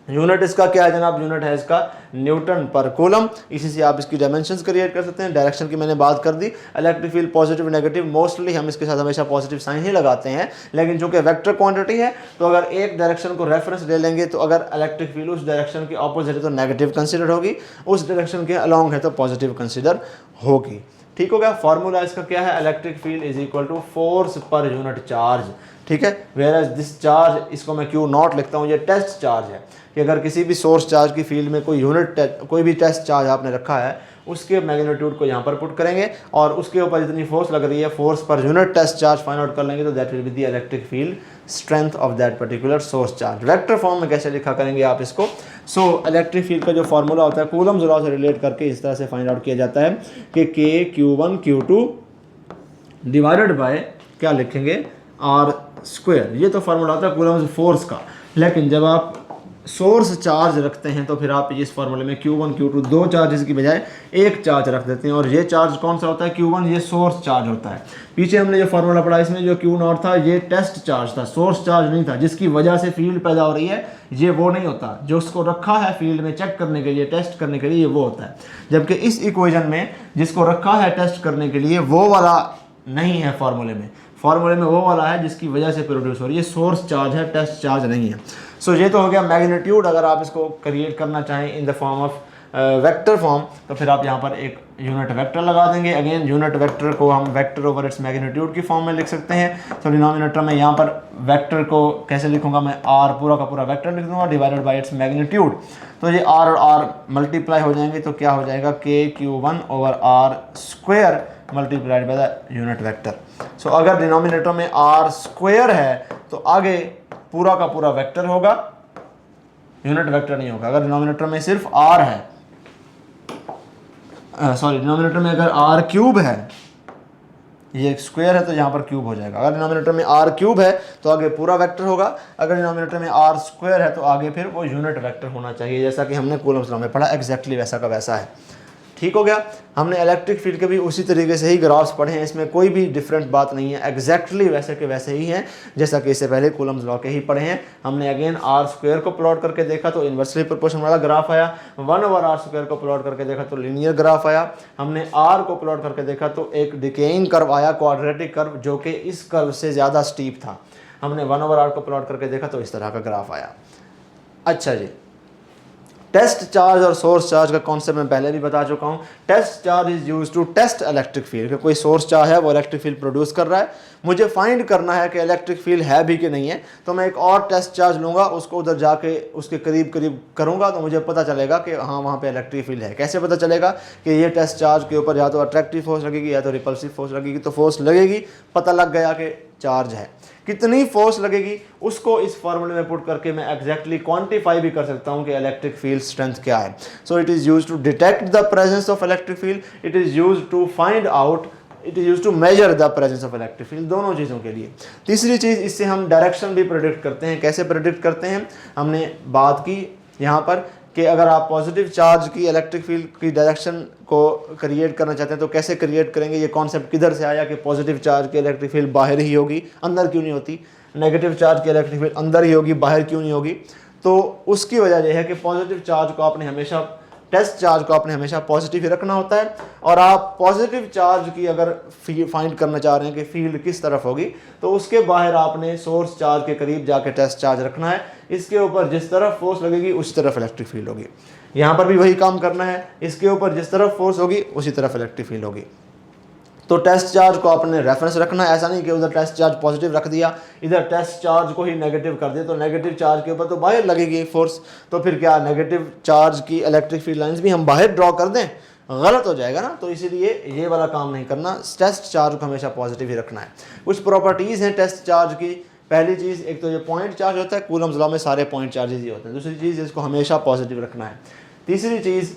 [SPEAKER 1] यूनिट इसका क्या है जनाब, यूनिट है इसका न्यूटन पर कूलम। इसी से आप इसकी डायमेंशंस क्रिएट कर सकते हैं। डायरेक्शन की मैंने बात कर दी। Electric field positive negative, mostly हम इसके साथ हमेशा पॉजिटिव साइन ही लगाते हैं, लेकिन चूंकि वेक्टर क्वांटिटी है तो अगर एक डायरेक्शन को रेफरेंस ले लेंगे तो अगर इलेक्ट्रिक फील्ड उस डायरेक्शन के ऑपोजिट है तो नेगेटिव कंसिडर होगी, उस डायरेक्शन के अलॉन्ग है तो पॉजिटिव कंसिडर होगी। ठीक हो गया। फॉर्मूला इसका क्या है, electric field is equal to force पर यूनिट चार्ज। ठीक है, वेयर एज दिस चार्ज, इसको मैं क्यू नॉट लिखता हूँ, ये टेस्ट चार्ज है कि अगर किसी भी सोर्स चार्ज की फील्ड में कोई भी टेस्ट चार्ज आपने रखा है उसके मैग्नीट्यूड को यहाँ पर पुट करेंगे और उसके ऊपर जितनी फोर्स लग रही है फोर्स पर unit test charge find out कर लेंगे तो that will be the electric field strength of that particular source charge. Vector form में कैसे लिखा करेंगे आप इसको। सो इलेक्ट्रिक फील्ड का जो फॉर्मूला होता है कूलम्स लॉ से रिलेट करके इस तरह से फाइंड आउट किया जाता है कि K Q1 Q2 divided by क्या लिखेंगे, R स्क्वायर। ये तो फार्मूला होता है कूलम्स फोर्स का। लेकिन जब आप सोर्स चार्ज रखते हैं तो फिर आप इस फार्मूले में Q1 Q2 दो चार्जेस की बजाय एक चार्ज रख देते हैं। और ये चार्ज कौन सा होता है, Q1, ये सोर्स चार्ज होता है। पीछे हमने जो फार्मूला पढ़ा इसमें जो Q नॉट था ये टेस्ट चार्ज था, सोर्स चार्ज नहीं था, जिसकी वजह से फील्ड पैदा हो रही है ये वो नहीं होता। जो उसको रखा है फील्ड में चेक करने के लिए, टेस्ट करने के लिए, ये वो होता है। जबकि इस इक्वेशन में जिसको रखा है टेस्ट करने के लिए वो वाला नहीं है फार्मूले में वो वाला है जिसकी वजह से प्रोड्यूस हो रही है, सोर्स चार्ज है, टेस्ट चार्ज नहीं है। सो ये तो हो गया मैग्नीट्यूड। अगर आप इसको क्रिएट करना चाहें in the form of vector form तो फिर आप यहाँ पर एक यूनिट वेक्टर लगा देंगे। अगेन यूनिट वेक्टर को हम वेक्टर ओवर इट्स मैग्नीट्यूड की फॉर्म में लिख सकते हैं। तो डिनोमिनेटर में यहाँ पर वेक्टर को कैसे लिखूंगा मैं, R पूरा का पूरा वेक्टर लिख दूंगा डिवाइडेड बाय इट्स मैग्नीट्यूड। तो ये R और R मल्टीप्लाई हो जाएंगे तो क्या हो जाएगा, K Q1 over R square multiplied by the unit vector. So अगर डिनोमिनेटर में आर स्क्वायर है तो आगे पूरा का पूरा वेक्टर होगा, यूनिट वेक्टर नहीं होगा। अगर डिनोमिनेटर में सिर्फ आर है, सॉरी डिनोमिनेटर में अगर आर क्यूब है, ये एक स्क्वायर है तो यहाँ पर क्यूब हो जाएगा। अगर डिनोमिनेटर में आर क्यूब है तो आगे पूरा वेक्टर होगा, अगर डिनोमिनेटर में आर स्क्वायर है तो आगे फिर वो यूनिट वेक्टर होना चाहिए, जैसा कि हमने कूलम्स लॉ में पढ़ा, एग्जैक्टली वैसा का वैसा है। ठीक हो गया। हमने इलेक्ट्रिक फील्ड के भी उसी तरीके से ही ग्राफ्स पढ़े हैं, इसमें कोई भी डिफरेंट बात नहीं है, एग्जैक्टली वैसे के वैसे ही हैं जैसा कि इससे पहले कूलम्स लॉ के ही पढ़े हैं। हमने अगेन आर स्क्वायर को प्लॉट करके देखा तो इन्वर्सली प्रोपोर्शनल वाला ग्राफ आया, 1/r स्क्वायर को प्लॉट करके देखा तो लीनियर ग्राफ आया, हमने आर को प्लॉट करके देखा तो एक डिकेइंग कर्व आया, क्वाड्रेटिक कर्व, जो कि इस कर्व से ज़्यादा स्टीप था। हमने 1/r को प्लॉट करके देखा तो इस तरह का ग्राफ आया। अच्छा जी, टेस्ट चार्ज और सोर्स चार्ज का कॉन्सेप्ट मैं पहले भी बता चुका हूँ। Test charge is use to test electric field, कि कोई सोर्स चार्ज है वो इलेक्ट्रिक फील्ड प्रोड्यूस कर रहा है, मुझे फाइंड करना है कि इलेक्ट्रिक फील्ड है भी कि नहीं है, तो मैं एक और टेस्ट चार्ज लूँगा, उसको उधर जाके उसके करीब करीब करूँगा तो मुझे पता चलेगा कि हाँ वहाँ पे इलेक्ट्रिक फील्ड है। कैसे पता चलेगा कि ये टेस्ट चार्ज के ऊपर या तो अट्रैक्टिव फोर्स लगेगी या तो रिपल्सिव फोर्स लगेगी, तो फोर्स लगेगी, पता लग गया कि चार्ज है। कितनी फोर्स लगेगी उसको इस फॉर्मूले में पुट करके मैं एग्जैक्टली क्वांटिफाई भी कर सकता हूँ कि इलेक्ट्रिक फील्ड स्ट्रेंथ क्या है। So it is used to detect the presence of electric field, it is used to find out, it is use to measure the presence of electric field, दोनों चीज़ों के लिए। तीसरी चीज़, इससे हम डायरेक्शन भी प्रेडिक्ट करते हैं। कैसे प्रेडिक्ट करते हैं, हमने बात की यहाँ पर कि अगर आप पॉजिटिव चार्ज की इलेक्ट्रिक फील्ड की डायरेक्शन को क्रिएट करना चाहते हैं तो कैसे क्रिएट करेंगे। ये कॉन्सेप्ट किधर से आया कि पॉजिटिव चार्ज की इलेक्ट्रिक फील्ड बाहर ही होगी, अंदर क्यों नहीं होती, नेगेटिव चार्ज की इलेक्ट्रिक फील्ड अंदर ही होगी, बाहर क्यों नहीं होगी। तो उसकी वजह यह है कि पॉजिटिव चार्ज को आपने हमेशा, टेस्ट चार्ज को आपने हमेशा पॉजिटिव ही रखना होता है, और आप पॉजिटिव चार्ज की अगर फाइंड करना चाह रहे हैं कि फील्ड किस तरफ होगी तो उसके बाहर आपने सोर्स चार्ज के करीब जाके टेस्ट चार्ज रखना है, इसके ऊपर जिस तरफ फोर्स लगेगी उसी तरफ इलेक्ट्रिक फील्ड होगी। यहाँ पर भी वही काम करना है, इसके ऊपर जिस तरफ फोर्स होगी उसी तरफ इलेक्ट्रिक फील्ड होगी। तो टेस्ट चार्ज को आपने रेफरेंस रखना है, ऐसा नहीं कि उधर टेस्ट चार्ज पॉजिटिव रख दिया, इधर टेस्ट चार्ज को ही नेगेटिव कर दिया, तो नेगेटिव चार्ज के ऊपर तो बाहर लगेगी फोर्स, तो फिर क्या नेगेटिव चार्ज की इलेक्ट्रिक फील्ड लाइंस भी हम बाहर ड्रॉ कर दें, गलत हो जाएगा ना। तो इसीलिए ये वाला काम नहीं करना, टेस्ट चार्ज को हमेशा पॉजिटिव ही रखना है। कुछ प्रॉपर्टीज़ हैं टेस्ट चार्ज की। पहली चीज़, एक तो ये पॉइंट चार्ज होता है, कूलम्स लॉ में सारे पॉइंट चार्जेस ही होते हैं। दूसरी चीज़, इसको हमेशा पॉजिटिव रखना है। तीसरी चीज़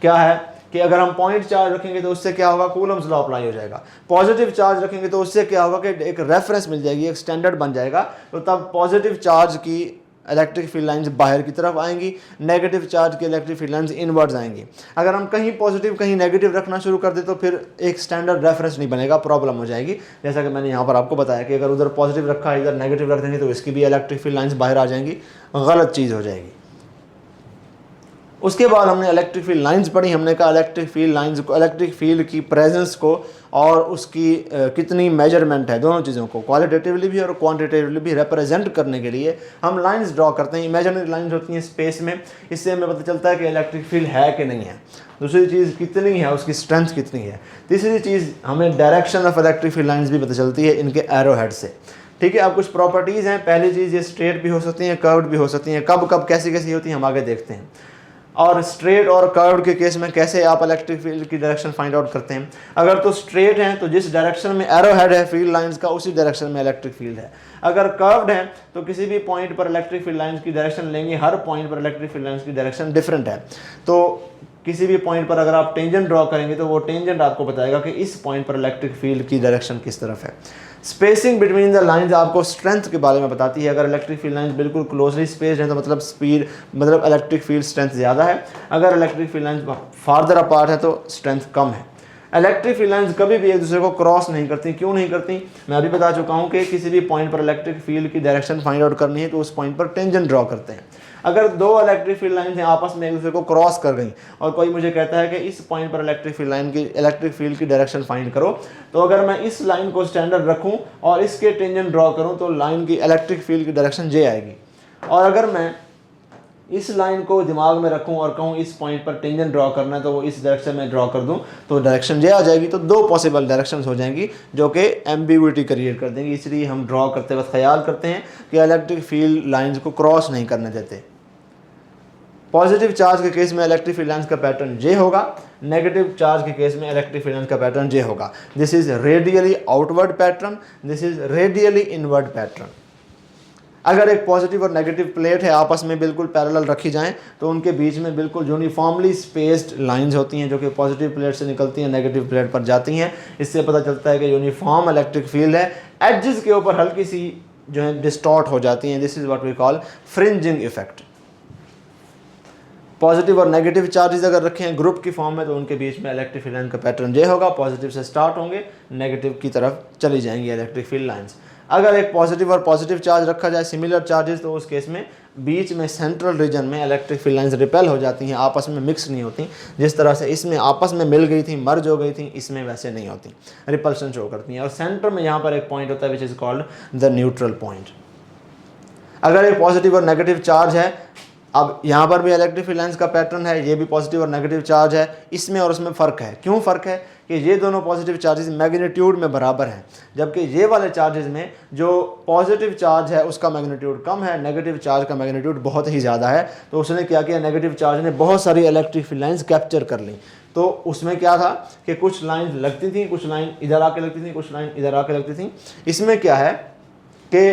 [SPEAKER 1] क्या है कि अगर हम पॉइंट चार्ज रखेंगे तो उससे क्या होगा, कूलम्स लॉ अप्लाई हो जाएगा। पॉजिटिव चार्ज रखेंगे तो उससे क्या होगा कि एक रेफरेंस मिल जाएगी, एक स्टैंडर्ड बन जाएगा, तो तब पॉजिटिव चार्ज की इलेक्ट्रिक फील्ड लाइंस बाहर की तरफ आएंगी, नेगेटिव चार्ज की इलेक्ट्रिक फील्ड लाइंस इनवर्ड्स आएंगी। अगर हम कहीं पॉजिटिव कहीं नेगेटिव रखना शुरू कर दें तो फिर एक स्टैंडर्ड रेफरेंस नहीं बनेगा, प्रॉब्लम हो जाएगी। जैसा कि मैंने यहाँ पर आपको बताया कि अगर उधर पॉजिटिव रखा है, इधर नेगेटिव रख देंगे तो इसकी भी इलेक्ट्रिक फील्ड लाइंस बाहर आ जाएंगी, गलत चीज़ हो जाएगी। उसके बाद हमने इलेक्ट्रिक फील्ड लाइंस पढ़ी। हमने कहा इलेक्ट्रिक फील्ड लाइंस को, इलेक्ट्रिक फील्ड की प्रेजेंस को और उसकी कितनी मेजरमेंट है, दोनों चीज़ों को क्वालिटेटिवली भी और क्वांटिटेटिवली भी रिप्रेजेंट करने के लिए हम लाइंस ड्रॉ करते हैं। इमेजिनरी लाइंस होती हैं स्पेस में, इससे हमें पता चलता है कि इलेक्ट्रिक फील्ड है कि नहीं है। दूसरी चीज़ कितनी है, उसकी स्ट्रेंथ कितनी है। तीसरी चीज़, हमें direction of electric field lines भी पता चलती है इनके एरो हेड से। ठीक है, अब कुछ प्रॉपर्टीज़ हैं। पहली चीज़, ये स्ट्रेट भी हो सकती हैं, कर्व्ड भी हो सकती हैं। कब कब कैसी कैसी होती हैं हम आगे देखते हैं। और स्ट्रेट और कर्व्ड के केस में कैसे आप इलेक्ट्रिक फील्ड की डायरेक्शन फाइंड आउट करते हैं। अगर तो स्ट्रेट हैं तो जिस डायरेक्शन में एरो हेड है फील्ड लाइंस का, उसी डायरेक्शन में इलेक्ट्रिक फील्ड है। अगर कर्व्ड है तो किसी भी पॉइंट पर इलेक्ट्रिक फील्ड लाइंस की डायरेक्शन लेंगे, हर पॉइंट पर इलेक्ट्रिक फील्ड लाइंस की डायरेक्शन डिफरेंट है। तो किसी भी पॉइंट पर अगर आप टेंजेंट ड्रॉ करेंगे तो वो टेंजेंट आपको बताएगा कि इस पॉइंट पर इलेक्ट्रिक फील्ड की डायरेक्शन किस तरफ है। स्पेसिंग बिटवीन द लाइंस आपको स्ट्रेंथ के बारे में बताती है। अगर इलेक्ट्रिक फील्ड लाइंस बिल्कुल क्लोजली स्पेस्ड हैं तो मतलब स्पीड, मतलब इलेक्ट्रिक फील्ड स्ट्रेंथ ज़्यादा है। अगर electric field lines farther apart है तो स्ट्रेंथ कम है। इलेक्ट्रिक फील्ड लाइंस कभी भी एक दूसरे को क्रॉस नहीं करती। क्यों नहीं करती, मैं अभी बता चुका हूँ कि किसी भी पॉइंट पर इलेक्ट्रिक फील्ड की डायरेक्शन फाइंड आउट करनी है तो उस पॉइंट पर टेंजेंट ड्रॉ करते हैं। अगर दो इलेक्ट्रिक फील्ड लाइंस हैं आपस में एक दूसरे को क्रॉस कर गई और कोई मुझे कहता है कि इस पॉइंट पर इलेक्ट्रिक फील्ड की डायरेक्शन फाइंड करो, तो अगर मैं इस लाइन को स्टैंडर्ड रखूं और इसके टेंजेंट ड्रॉ करूं तो लाइन की इलेक्ट्रिक फील्ड की डायरेक्शन जे आएगी। और अगर मैं इस लाइन को दिमाग में रखूं और कहूं इस पॉइंट पर टेंजेंट ड्रॉ करना है तो वो इस डायरेक्शन में ड्रॉ कर दूं तो डायरेक्शन जे आ जाएगी। तो दो पॉसिबल डायरेक्शंस हो जाएंगी जो कि एम्बिग्युइटी क्रिएट कर देंगी। इसलिए हम ड्रॉ करते वक्त ख्याल करते हैं कि इलेक्ट्रिक फील्ड लाइंस को क्रॉस नहीं करने देते। पॉजिटिव चार्ज के केस में इलेक्ट्रिक फील्ड लाइंस का पैटर्न जे होगा, नेगेटिव चार्ज के केस में इलेक्ट्रिक फील्ड लाइंस का पैटर्न जे होगा। This is radially outward pattern, this is radially inward pattern. अगर एक पॉजिटिव और नेगेटिव प्लेट है आपस में बिल्कुल पैरेलल रखी जाएं तो उनके बीच में बिल्कुल यूनिफॉर्मली स्पेस्ड लाइंस होती हैं जो कि पॉजिटिव प्लेट से निकलती हैं, नेगेटिव प्लेट पर जाती हैं। इससे पता चलता है कि यूनिफॉर्म इलेक्ट्रिक फील्ड है। एडजेस के ऊपर हल्की सी जो है डिस्टॉर्ट हो जाती हैं। This is what we call fringing effect. Positive और नेगेटिव चार्जेस अगर रखे हैं ग्रुप की फॉर्म में तो उनके बीच में इलेक्ट्रिक फील्ड लाइन का पैटर्न जे होगा। पॉजिटिव से स्टार्ट होंगे, नेगेटिव की तरफ चली जाएंगी इलेक्ट्रिक फील्ड लाइंस। अगर एक पॉजिटिव और पॉजिटिव चार्ज रखा जाए सिमिलर चार्जेस तो उस केस में बीच में सेंट्रल रीजन में इलेक्ट्रिक फील्ड लाइंस रिपेल हो जाती हैं, आपस में मिक्स नहीं होती। जिस तरह से इसमें आपस में मिल गई थी, मर्ज हो गई थी, इसमें वैसे नहीं होती, रिपल्शन शो करती हैं। और सेंटर में यहाँ पर एक पॉइंट होता है which is called the neutral point. अगर एक पॉजिटिव और नेगेटिव चार्ज है, अब यहाँ पर भी इलेक्ट्रिक फील्ड लाइंस का पैटर्न है, ये भी पॉजिटिव और नेगेटिव चार्ज है, इसमें और उसमें फ़र्क है। क्यों फ़र्क है कि ये दोनों पॉजिटिव चार्जेस मैग्नीट्यूड में बराबर हैं, जबकि ये वाले चार्जेस में जो पॉजिटिव चार्ज है उसका मैग्नीट्यूड कम है, नेगेटिव चार्ज का मैग्नीट्यूड बहुत ही ज़्यादा है। तो उसने क्या किया, नेगेटिव चार्ज ने बहुत सारी इलेक्ट्रिक फील्ड लाइंस कैप्चर कर ली। तो उसमें क्या था कि कुछ लाइन लगती थी, कुछ लाइन इधर आके लगती थी, कुछ लाइन इधर आके लगती थी। इसमें क्या है कि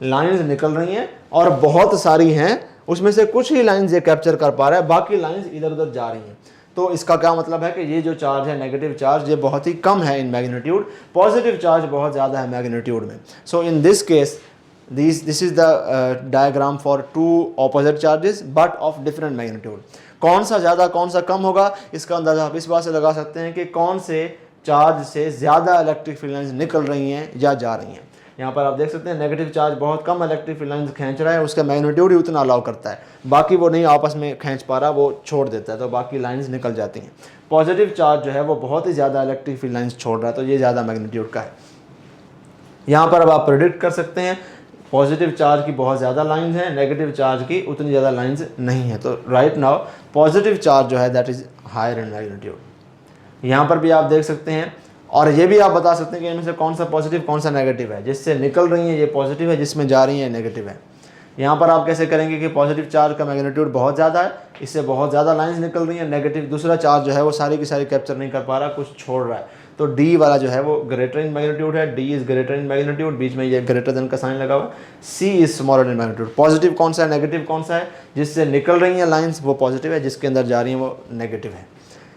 [SPEAKER 1] लाइंस निकल रही हैं और बहुत सारी हैं, उसमें से कुछ ही लाइंस ये कैप्चर कर पा रहा है, बाकी लाइंस इधर उधर जा रही हैं। तो इसका क्या मतलब है कि ये जो चार्ज है नेगेटिव चार्ज ये बहुत ही कम है इन मैग्नीट्यूड, पॉजिटिव चार्ज बहुत ज़्यादा है मैग्नीट्यूड में। So in this case this is the diagram for two opposite charges but of different magnitude. कौन सा ज़्यादा कौन सा कम होगा इसका अंदाज़ा आप इस बात से लगा सकते हैं कि कौन से चार्ज से ज़्यादा इलेक्ट्रिक फील्ड लाइंस निकल रही हैं या जा रही हैं। यहाँ पर आप देख सकते हैं नेगेटिव चार्ज बहुत कम इलेक्ट्रिक फील्ड लाइंस खींच रहा है, उसका मैग्नीट्यूड ही उतना अलाउ करता है, बाकी वो नहीं आपस में खींच पा रहा, वो छोड़ देता है, तो बाकी लाइंस निकल जाती हैं। पॉजिटिव चार्ज जो है वो बहुत ही ज़्यादा इलेक्ट्रिक फील्ड लाइंस छोड़ रहा है, तो ये ज़्यादा मैग्नीट्यूड का है। यहाँ पर अब आप प्रेडिक्ट कर सकते हैं पॉजिटिव चार्ज की बहुत ज़्यादा लाइंस हैं, नेगेटिव चार्ज की उतनी ज़्यादा लाइंस नहीं है। तो राइट नाउ पॉजिटिव चार्ज जो है that is higher in magnitude. यहाँ पर भी आप देख सकते हैं और ये भी आप बता सकते हैं कि इनमें से कौन सा पॉजिटिव कौन सा नेगेटिव है। जिससे निकल रही हैं ये पॉजिटिव है, जिसमें जा रही हैं नेगेटिव है। यहाँ पर आप कैसे करेंगे कि पॉजिटिव चार्ज का मैग्नीट्यूड बहुत ज़्यादा है, इससे बहुत ज़्यादा लाइंस निकल रही हैं, नेगेटिव दूसरा चार्ज जो है वो सारी की सारी कैप्चर नहीं कर पा रहा, कुछ छोड़ रहा है। तो डी वाला जो है वो ग्रेटर इन मैग्नीट्यूड है, D is greater in magnitude, बीच में ये ग्रेटर देन का साइन लगा हुआ। C is smaller in magnitude. Positive कौन सा है, नेगेटिव कौन सा है, जिससे निकल रही हैं लाइंस वो पॉजिटिव है, जिसके अंदर जा रही हैं वो नेगेटिव है।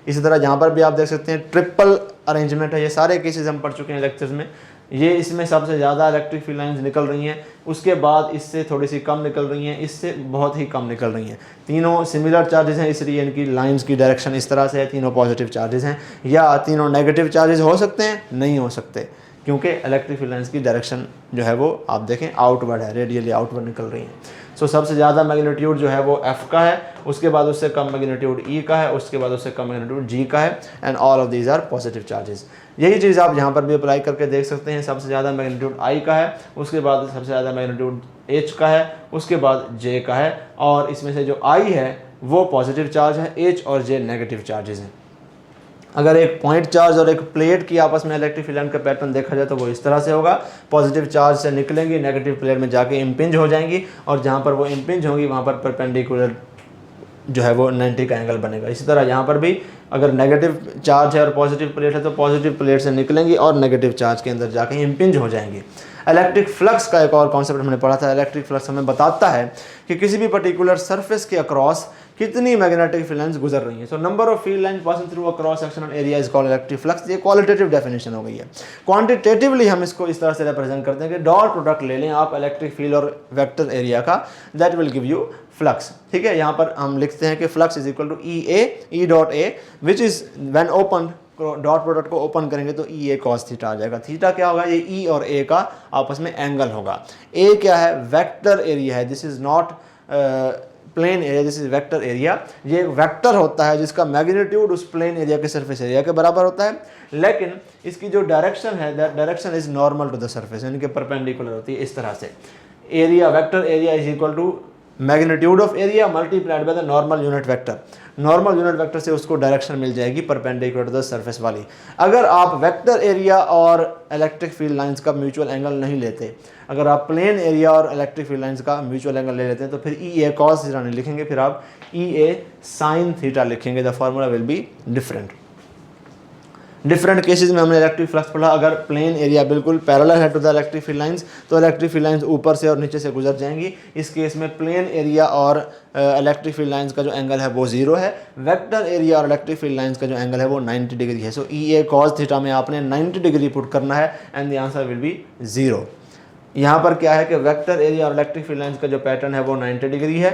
[SPEAKER 1] इसी तरह यहाँ पर भी आप देख सकते हैं ट्रिपल अरेंजमेंट है। ये सारे केसेस हम पढ़ चुके हैं लेक्चर्स में। ये इसमें सबसे ज़्यादा इलेक्ट्रिक फील्ड लाइंस निकल रही हैं, उसके बाद इससे थोड़ी सी कम निकल रही हैं, इससे बहुत ही कम निकल रही हैं। तीनों सिमिलर चार्जेस हैं, इसलिए इनकी लाइंस की डायरेक्शन इस तरह से है। तीनों पॉजिटिव चार्जेस हैं, या तीनों नेगेटिव चार्जेस हो सकते हैं, नहीं हो सकते, क्योंकि इलेक्ट्रिक फील्ड लाइंस की डायरेक्शन जो है वो आप देखें आउटवर्ड है, रेडियली आउटवर्ड निकल रही हैं। सो सबसे ज़्यादा मैग्नीट्यूड जो है वो एफ का है, उसके बाद उससे कम मैग्नीट्यूड ई का है, उसके बाद उससे कम मैग्नीट्यूड जी का है, and all of these are positive charges. यही चीज़ आप यहाँ पर भी अप्लाई करके देख सकते हैं। सबसे ज़्यादा मैग्नीट्यूड आई का है, उसके बाद सबसे ज़्यादा मैग्नीट्यूड एच का है, उसके बाद जे का है, और इसमें से जो आई है वो पॉजिटिव चार्ज है, एच और जे नेगेटिव चार्जेस हैं। अगर एक पॉइंट चार्ज और एक प्लेट की आपस में इलेक्ट्रिक फील्ड लाइन का पैटर्न देखा जाए तो वो इस तरह से होगा। पॉजिटिव चार्ज से निकलेंगी, नेगेटिव प्लेट में जाके इम्पिंज हो जाएंगी, और जहाँ पर वो इम्पिंज होंगी वहाँ पर परपेंडिकुलर जो है वो 90 का एंगल बनेगा। इसी तरह यहाँ पर भी अगर नेगेटिव चार्ज है और पॉजिटिव प्लेट है तो पॉजिटिव प्लेट से निकलेंगी और नेगेटिव चार्ज के अंदर जाके इम्पिंज हो जाएंगी। इलेक्ट्रिक फ्लक्स का एक और कॉन्सेप्ट हमने पढ़ा था। इलेक्ट्रिक फ्लक्स हमें बताता है कि किसी भी पर्टिकुलर सरफेस के अक्रॉस कितनी मैग्नेटिक फील्ड लाइंस गुजर रही हैं। So number of field lines passing through a cross sectional area is called electric flux. ये क्वालिटेटिव डेफिनेशन हो गई है। क्वांटिटेटिवली हम इसको इस तरह से रिप्रेजेंट करते हैं कि डॉट प्रोडक्ट ले लें आप इलेक्ट्रिक फील्ड और वेक्टर एरिया का, that will give you flux. ठीक है, यहाँ पर हम लिखते हैं कि flux is equal to E dot A which is when open, dot product को ओपन करेंगे तो ई ए कॉस थीटा आ जाएगा। थीटा क्या होगा, ये ई और ए का आपस में एंगल होगा। ए क्या है, वेक्टर एरिया है, this is not plane area, this is vector area. ये एक वेक्टर होता है जिसका मैग्नीट्यूड उस प्लेन एरिया के सरफेस एरिया के बराबर होता है, लेकिन इसकी जो डायरेक्शन है that direction is normal to the surface, यानी कि परपेंडिकुलर होती है इस तरह से। Area, vector area is equal to magnitude of area multiplied by the normal unit vector. Normal unit vector से उसको डायरेक्शन मिल जाएगी परपेंडिकुलर टू द सरफेस वाली। अगर आप वेक्टर एरिया और इलेक्ट्रिक फील्ड लाइंस का म्यूचुअल एंगल नहीं लेते, अगर आप प्लेन एरिया और इलेक्ट्रिक फील्ड लाइंस का म्यूचुअल एंगल ले लेते हैं तो फिर ई ए कॉस थीटा नहीं लिखेंगे, फिर आप ई ए साइन थीटा लिखेंगे। The formula will be different. Different cases में हमने इलेक्ट्रिक फ्लक्स पढ़ा। अगर प्लेन एरिया बिल्कुल पैरेलल है to the electric field lines तो इलेक्ट्रिक फील्ड लाइंस ऊपर से और नीचे से गुजर जाएंगी। इस केस में प्लेन एरिया और इलेक्ट्रिक फील्ड लाइंस का जो एंगल है वो 0 है। वेक्टर एरिया और इलेक्ट्रिक फील्ड लाइंस का जो एंगल है वो 90 डिग्री है। सो ई ए कॉस थीटा में आपने 90 डिग्री पुट करना है and the answer will be 0। यहाँ पर क्या है कि वेक्टर एरिया और इलेक्ट्रिक फील्ड लाइंस का जो पैटर्न है वो 90 डिग्री है,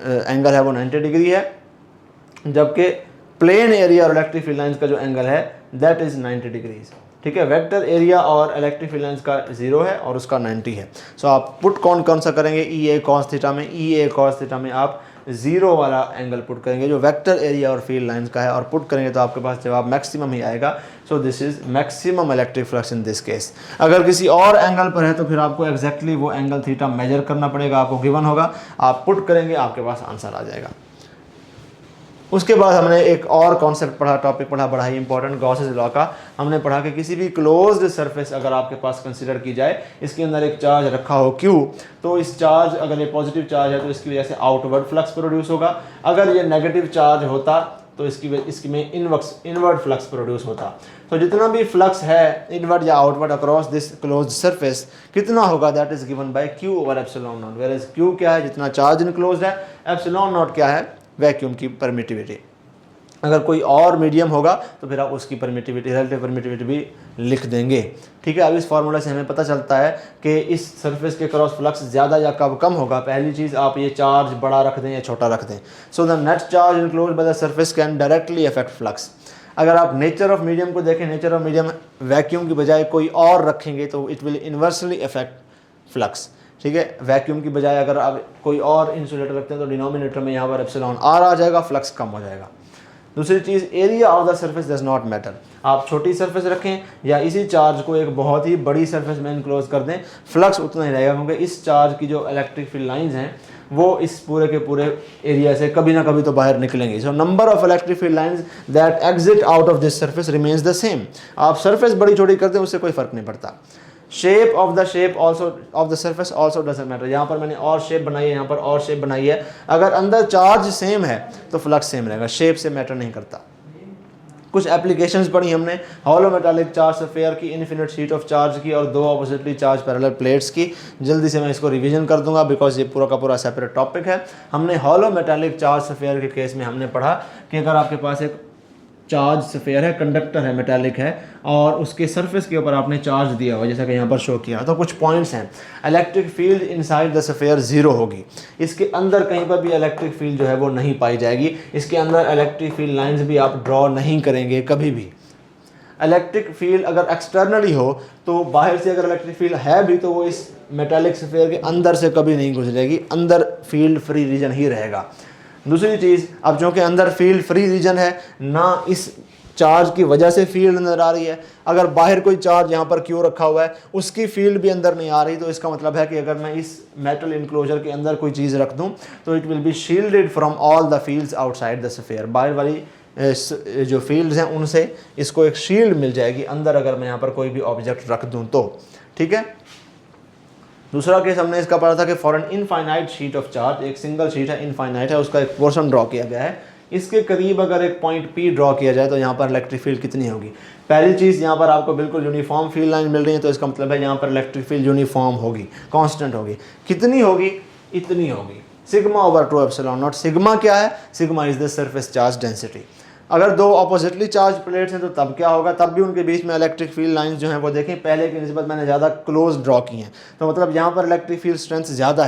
[SPEAKER 1] एंगल है वो 90 डिग्री है, जबकि प्लेन एरिया और इलेक्ट्रिक फील्ड लाइंस का जो एंगल है दैट इज 90 डिग्रीज। ठीक है, वेक्टर एरिया और इलेक्ट्रिक फील्ड लाइंस का 0 है और उसका 90 है। सो आप पुट कौन सा करेंगे ई ए कॉस थीटा में? ई ए कॉस थीटा में आप 0 वाला एंगल पुट करेंगे जो वेक्टर एरिया और फील्ड लाइंस का है, और पुट करेंगे तो आपके पास जवाब मैक्सिमम ही आएगा। सो this is maximum electric flux in this case. अगर किसी और एंगल पर है तो फिर आपको एग्जैक्टली वो एंगल थीटा मेजर करना पड़ेगा, आपको गिवन होगा, आप पुट करेंगे, आपके पास आंसर आ जाएगा। उसके बाद हमने एक और कॉन्सेप्ट पढ़ा, टॉपिक पढ़ा बड़ा ही इंपॉर्टेंट, गॉसेस लॉ का। हमने पढ़ा कि किसी भी क्लोज्ड सरफेस अगर आपके पास कंसीडर की जाए, इसके अंदर एक चार्ज रखा हो Q, तो इस चार्ज अगर ये पॉजिटिव चार्ज है तो इसकी वजह से आउटवर्ड फ्लक्स प्रोड्यूस होगा। अगर ये नेगेटिव चार्ज होता तो इसकी में इनवर्ड फ्लक्स प्रोड्यूस होता। तो जितना भी फ्लक्स है इनवर्ड या outward across this closed surface कितना होगा, that is given by Q over epsilon naught. Where is Q क्या है? जितना चार्ज इनक्लोज्ड है। एप्सिलॉन नॉट क्या है? वैक्यूम की परमिटिविटी। अगर कोई और मीडियम होगा तो फिर आप उसकी परमिटिविटी, रिलेटिव परमिटिविटी भी लिख देंगे। ठीक है, अब इस फार्मूला से हमें पता चलता है कि इस सरफेस के क्रॉस फ्लक्स ज़्यादा या कब कम होगा। पहली चीज़, आप ये चार्ज बड़ा रख दें या छोटा रख दें। So the net charge enclosed by the surface can directly affect flux. अगर आप नेचर ऑफ मीडियम को देखें, नेचर ऑफ मीडियम वैक्यूम की बजाय कोई और रखेंगे तो it will inversely affect flux. ठीक है, वैक्यूम की बजाय अगर आप कोई और इंसुलेटर रखते हैं तो डिनोमिनेटर में यहाँ पर एप्सिलॉन आर आ जाएगा, फ्लक्स कम हो जाएगा। दूसरी चीज़, area of the surface does not matter. आप छोटी सरफेस रखें या इसी चार्ज को एक बहुत ही बड़ी सरफेस में इनक्लोज कर दें, फ्लक्स उतना ही रहेगा, क्योंकि इस चार्ज की जो इलेक्ट्रिक फील्ड लाइंस हैं वो इस पूरे के पूरे एरिया से कभी ना कभी तो बाहर निकलेंगे। So number of electric field lines that exit out of this surface remains the same. आप सरफेस बड़ी छोटी करते हैं उससे कोई फर्क नहीं पड़ता। Shape of the surface also doesn't matter. यहाँ पर मैंने और शेप बनाई है, यहाँ पर और शेप बनाई है। अगर अंदर चार्ज सेम है तो फ्लक्स सेम रहेगा, शेप से मैटर नहीं करता। कुछ एप्लीकेशंस पढ़ी हमने, हॉलो मेटालिक चार्ज स्फीयर की, इन्फिनिट शीट ऑफ चार्ज की और 2 ऑपोजिटली चार्ज पैरेलल प्लेट्स की। जल्दी से मैं इसको रिवीजन कर दूंगा बिकॉज ये पूरा का पूरा सेपरेट टॉपिक है। हमने हॉलो मेटालिक चार्ज स्फीयर के केस में हमने पढ़ा कि अगर आपके पास एक चार्ज स्फीयर है, कंडक्टर है, मेटालिक है, और उसके सरफेस के ऊपर आपने चार्ज दिया हुआ जैसा कि यहाँ पर शो किया, तो कुछ पॉइंट्स हैं। Electric field inside the sphere 0 होगी। इसके अंदर कहीं पर भी इलेक्ट्रिक फील्ड जो है वो नहीं पाई जाएगी। इसके अंदर इलेक्ट्रिक फील्ड लाइंस भी आप ड्रॉ नहीं करेंगे कभी भी। इलेक्ट्रिक फील्ड अगर एक्सटर्नली हो तो बाहर से अगर इलेक्ट्रिक फील्ड है भी तो वो इस मेटालिक स्फीयर के अंदर से कभी नहीं गुजरेगी, अंदर फील्ड फ्री रीजन ही रहेगा। दूसरी चीज़, अब चूँकि अंदर फील्ड फ्री रीजन है, ना इस चार्ज की वजह से फील्ड नज़र आ रही है। अगर बाहर कोई चार्ज यहाँ पर क्यों रखा हुआ है उसकी फील्ड भी अंदर नहीं आ रही, तो इसका मतलब है कि अगर मैं इस मेटल इनक्लोजर के अंदर कोई चीज़ रख दूँ तो it will B shielded from all the fields outside the sphere. बाहर वाली जो फील्ड्स हैं उनसे इसको एक शील्ड मिल जाएगी अंदर, अगर मैं यहाँ पर कोई भी ऑब्जेक्ट रख दूँ तो। ठीक है, दूसरा केस हमने इसका पढ़ा था कि for an infinite sheet of charge, एक सिंगल शीट है, इनफाइनाइट है, उसका एक पोर्शन ड्रॉ किया गया है, इसके करीब अगर एक पॉइंट P ड्रॉ किया जाए तो यहाँ पर इलेक्ट्रिक फील्ड कितनी होगी। पहली चीज़, यहाँ पर आपको बिल्कुल यूनिफॉर्म फील्ड लाइन मिल रही है, तो इसका मतलब है यहाँ पर इलेक्ट्रिक फील्ड यूनिफॉर्म होगी, कांस्टेंट होगी। कितनी होगी? इतनी होगी, sigma over 2 epsilon not. Sigma क्या है? Sigma is the surface charge density. अगर 2 ऑपोजिटली चार्ज प्लेट्स हैं तो तब क्या होगा? तब भी उनके बीच में इलेक्ट्रिक फील्ड लाइंस जो हैं वो देखें पहले की निस्बत मैंने ज़्यादा क्लोज ड्रॉ की हैं, तो मतलब यहाँ पर इलेक्ट्रिक फील्ड स्ट्रेंथ ज़्यादा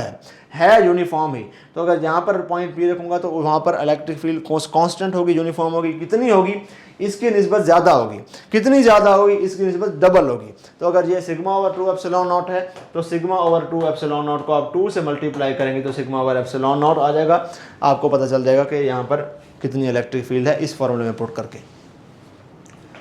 [SPEAKER 1] है यूनिफॉर्म ही। तो अगर यहाँ पर पॉइंट P रखूँगा तो वहाँ पर इलेक्ट्रिक फील्ड कांस्टेंट होगी, यूनिफॉर्म होगी। कितनी होगी? इसकी निस्बत ज़्यादा होगी। कितनी ज़्यादा होगी? इसकी निस्बत डबल होगी। तो अगर ये सिग्मा ओवर 2 एप्सिलॉन नॉट है तो सिग्मा ओवर 2 एप्सिलॉन नॉट को आप 2 से मल्टीप्लाई करेंगे तो सिग्मा ओवर एप्सिलॉन नॉट आ जाएगा। आपको पता चल जाएगा कि यहाँ पर कितनी इलेक्ट्रिक फील्ड है इस फॉर्मूले में पुट करके।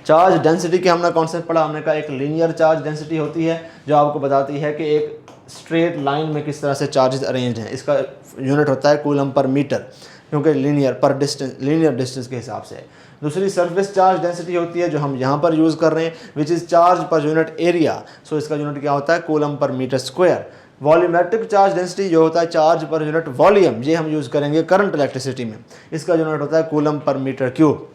[SPEAKER 1] चार्ज डेंसिटी के हमने कॉन्सेप्ट पढ़ा, हमने कहा एक लीनियर चार्ज डेंसिटी होती है जो आपको बताती है कि एक स्ट्रेट लाइन में किस तरह से चार्जेस अरेंज हैं। इसका यूनिट होता है कूलम पर मीटर, क्योंकि लीनियर डिस्टेंस के हिसाब से। दूसरी सरफेस चार्ज डेंसिटी होती है जो हम यहाँ पर यूज़ कर रहे हैं, which is charge per unit area. So इसका यूनिट क्या होता है, coulomb per metre square. Volumetric charge density जो होता है चार्ज पर यूनिट वॉल्यूम, ये हम यूज़ करेंगे करंट इलेक्ट्रिसिटी में, इसका यूनिट होता है coulomb per metre cube.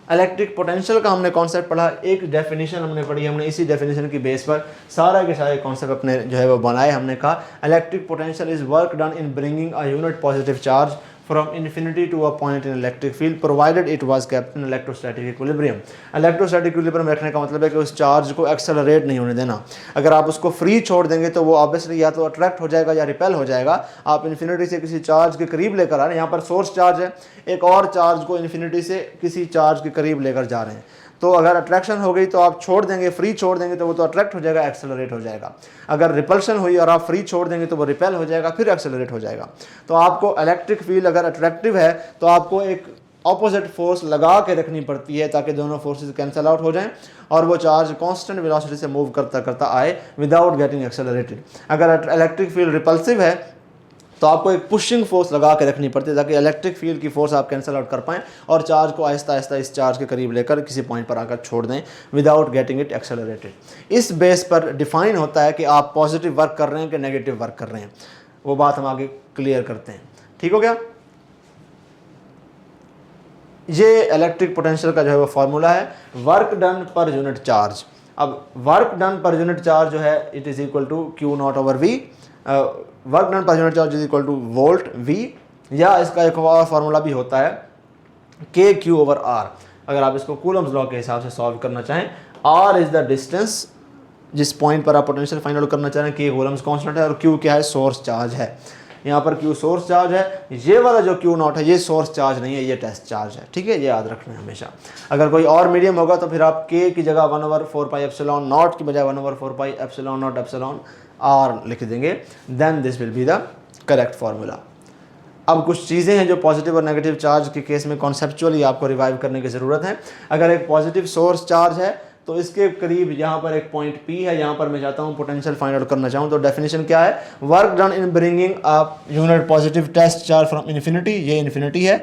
[SPEAKER 1] Electric potential का हमने कॉन्सेप्ट पढ़ा, एक डेफिनेशन हमने पढ़ी, हमने इसी डेफिनेशन की बेस पर सारा के सारे कॉन्सेप्ट अपने जो है वो बनाए। हमने कहा electric potential is work done in bringing a unit positive charge from infinity to a point in electric field provided it was kept in electrostatic equilibrium। electrostatic equilibrium रखने का मतलब है कि उस चार्ज को एक्सेलरेट नहीं होने देना। अगर आप उसको फ्री छोड़ देंगे तो वो ऑब्वियसली या तो अट्रैक्ट हो जाएगा या रिपेल हो जाएगा। आप इन्फिनिटी से किसी चार्ज के करीब लेकर आ रहे हैं, यहाँ पर सोर्स चार्ज है, एक और चार्ज को इन्फिनिटी से किसी चार्ज के करीब लेकर जा रहे हैं, तो अगर अट्रैक्शन हो गई तो आप छोड़ देंगे, फ्री छोड़ देंगे तो वो तो अट्रैक्ट हो जाएगा, एक्सेलरेट हो जाएगा। अगर रिपल्शन हुई और आप फ्री छोड़ देंगे तो वो रिपेल हो जाएगा, फिर एक्सेलरेट हो जाएगा। तो आपको इलेक्ट्रिक फील्ड अगर अट्रैक्टिव है तो आपको एक ऑपोजिट फोर्स लगा के रखनी पड़ती है ताकि दोनों फोर्सेस कैंसिल आउट हो जाएं और वो चार्ज कांस्टेंट वेलोसिटी से मूव करता करता आए विदाउट गेटिंग एक्सेलरेटेड। अगर इलेक्ट्रिक फील्ड रिपल्सिव है तो आपको एक पुशिंग फोर्स लगा के रखनी पड़ती है ताकि इलेक्ट्रिक फील्ड की फोर्स आप कैंसिल आउट कर पाएँ और चार्ज को आहिस्ता आहिस्ता इस चार्ज के करीब लेकर किसी पॉइंट पर आकर छोड़ दें विदाउट गेटिंग इट एक्सेलरेटेड। इस बेस पर डिफाइन होता है कि आप पॉजिटिव वर्क कर रहे हैं कि नेगेटिव वर्क कर रहे हैं। वो बात हम आगे क्लियर करते हैं। ठीक हो गया। ये इलेक्ट्रिक पोटेंशियल का जो है वो फॉर्मूला है, work done per unit charge. अब work done per unit charge जो है it is equal to Q naught over V. Work done per unit charge is equal to volt V, या इसका एक और फार्मूला भी होता है के क्यू ओवर आर। अगर आप इसको कूलम्स लॉ के हिसाब से सॉल्व करना चाहें, आर इज द डिस्टेंस जिस पॉइंट पर आप पोटेंशियल फाइंड आउट करना चाह रहे हैं, के कूलम्स कांस्टेंट है और क्यू क्या है, सोर्स चार्ज है। यहाँ पर क्यू सोर्स चार्ज है, ये वाला जो क्यू नॉट है ये सोर्स चार्ज नहीं है, ये टेस्ट चार्ज है। ठीक है, ये याद रखना है हमेशा। अगर कोई और मीडियम होगा तो फिर आप के की जगह 1/4 एप्सिलॉन नॉट की बजाय 1/4 एप्सिलॉन नॉट एप्सिलॉन आर लिख देंगे, then this will be the correct formula. अब कुछ चीज़ें हैं जो पॉजिटिव और नेगेटिव चार्ज के केस में कॉन्सेप्चुअली आपको रिवाइव करने की ज़रूरत है। अगर एक पॉजिटिव सोर्स चार्ज है तो इसके करीब यहाँ पर एक पॉइंट P है, यहाँ पर मैं चाहता हूँ पोटेंशियल फाइंड आउट करना चाहूँ, तो डेफिनेशन क्या है, work done in bringing a unit positive test charge from infinity, ये इन्फिनिटी है,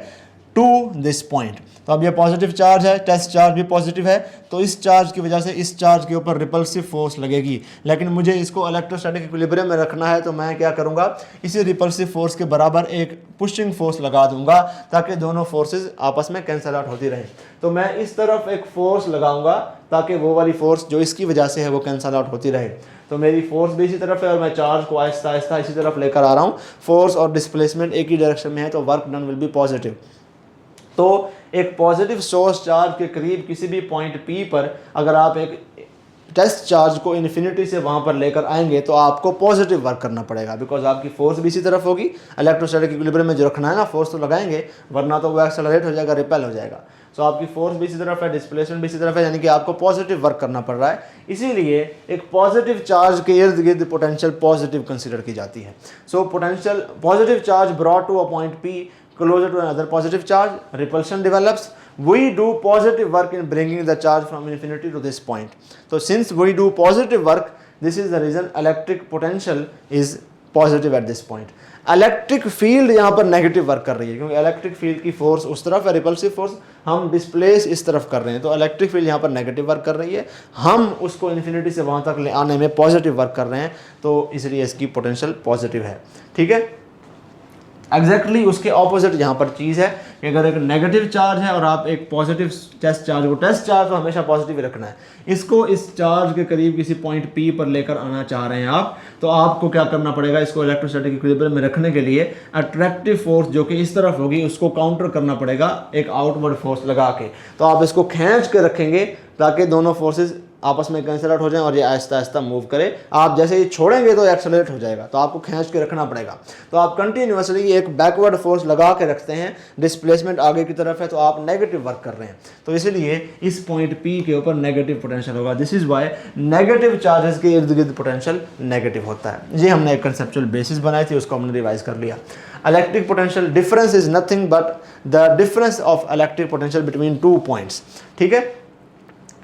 [SPEAKER 1] टू दिस पॉइंट। तो अब ये पॉजिटिव चार्ज है, टेस्ट चार्ज भी पॉजिटिव है, तो इस चार्ज की वजह से इस चार्ज के ऊपर रिपल्सिव फोर्स लगेगी। लेकिन मुझे इसको इलेक्ट्रोस्टैटिक इक्विलिब्रियम में रखना है तो मैं क्या करूँगा, इसी रिपल्सिव फोर्स के बराबर एक पुशिंग फोर्स लगा दूंगा ताकि दोनों फोर्सेज आपस में कैंसल आउट होती रहें। तो मैं इस तरफ एक फोर्स लगाऊंगा ताकि वो वाली फोर्स जो इसकी वजह से है वो कैंसल आउट होती रहे। तो मेरी फोर्स भी इसी तरफ है और मैं चार्ज को आहिस्ता आहिस्ता इसी तरफ लेकर आ रहा हूँ। फोर्स और डिस्प्लेसमेंट एक ही डायरेक्शन में है तो work done will be positive. तो एक पॉजिटिव सोर्स चार्ज के करीब किसी भी पॉइंट P पर अगर आप एक टेस्ट चार्ज को इन्फिनिटी से वहाँ पर लेकर आएंगे तो आपको पॉजिटिव वर्क करना पड़ेगा, बिकॉज आपकी फोर्स भी इसी तरफ होगी। इलेक्ट्रोस्टैटिक इक्विलिब्रियम में जो रखना है ना, फोर्स तो लगाएंगे वरना तो वो एक्सेलरेट हो जाएगा, रिपेल हो जाएगा। सो आपकी फोर्स भी इसी तरफ है, डिस्प्लेसमेंट भी इसी तरफ है, यानी कि आपको पॉजिटिव वर्क करना पड़ रहा है। इसीलिए एक पॉजिटिव चार्ज के इर्द गिर्द पोटेंशियल पॉजिटिव कंसिडर की जाती है। So potential positive charge brought to a point P closer to another positive charge, repulsion develops. We do positive work in bringing the charge from infinity to this point. So since we do positive work, this is the reason electric potential is positive at this point. Electric field यहाँ पर negative work कर रही है क्योंकि electric field की force उस तरफ है, रिपल्सिव फोर्स, हम डिस्प्लेस इस तरफ कर रहे हैं, तो इलेक्ट्रिक फील्ड यहाँ पर नेगेटिव वर्क कर रही है, हम उसको इन्फिनिटी से वहाँ तक ले आने में पॉजिटिव वर्क कर रहे हैं, तो इसलिए इसकी पोटेंशियल पॉजिटिव है। ठीक है, एग्जैक्टली उसके ऑपोजिट यहाँ पर चीज़ है कि अगर एक नेगेटिव चार्ज है और आप एक पॉजिटिव टेस्ट चार्ज को, टेस्ट चार्ज तो हमेशा पॉजिटिव रखना है, इसको इस चार्ज के करीब किसी पॉइंट P पर लेकर आना चाह रहे हैं आप, तो आपको क्या करना पड़ेगा, इसको इलेक्ट्रोस्टैटिक इक्विलिब्रियम में रखने के लिए अट्रैक्टिव फोर्स जो कि इस तरफ होगी उसको काउंटर करना पड़ेगा एक आउटवर्ड फोर्स लगा के। तो आप इसको खींच के रखेंगे ताकि दोनों फोर्सेज आपस में कैंसिल आउट हो जाएं और ये आहिस्ता आहिस्ता मूव करे। आप जैसे ही छोड़ेंगे तो एक्सेलरेट हो जाएगा, तो आपको खींच के रखना पड़ेगा। तो आप कंटिन्यूअसली एक बैकवर्ड फोर्स लगा के रखते हैं, डिस्प्लेसमेंट आगे की तरफ है तो आप नेगेटिव वर्क कर रहे हैं, तो इसलिए इस पॉइंट P के ऊपर नेगेटिव पोटेंशियल होगा। This is why negative charges के इर्द गिर्द पोटेंशियल नेगेटिव होता है। ये हमने एक कंसेप्चुअल बेसिस बनाई थी, उसको हमने रिवाइज कर लिया। Electric potential difference is nothing but the difference of electric potential between two points. ठीक है,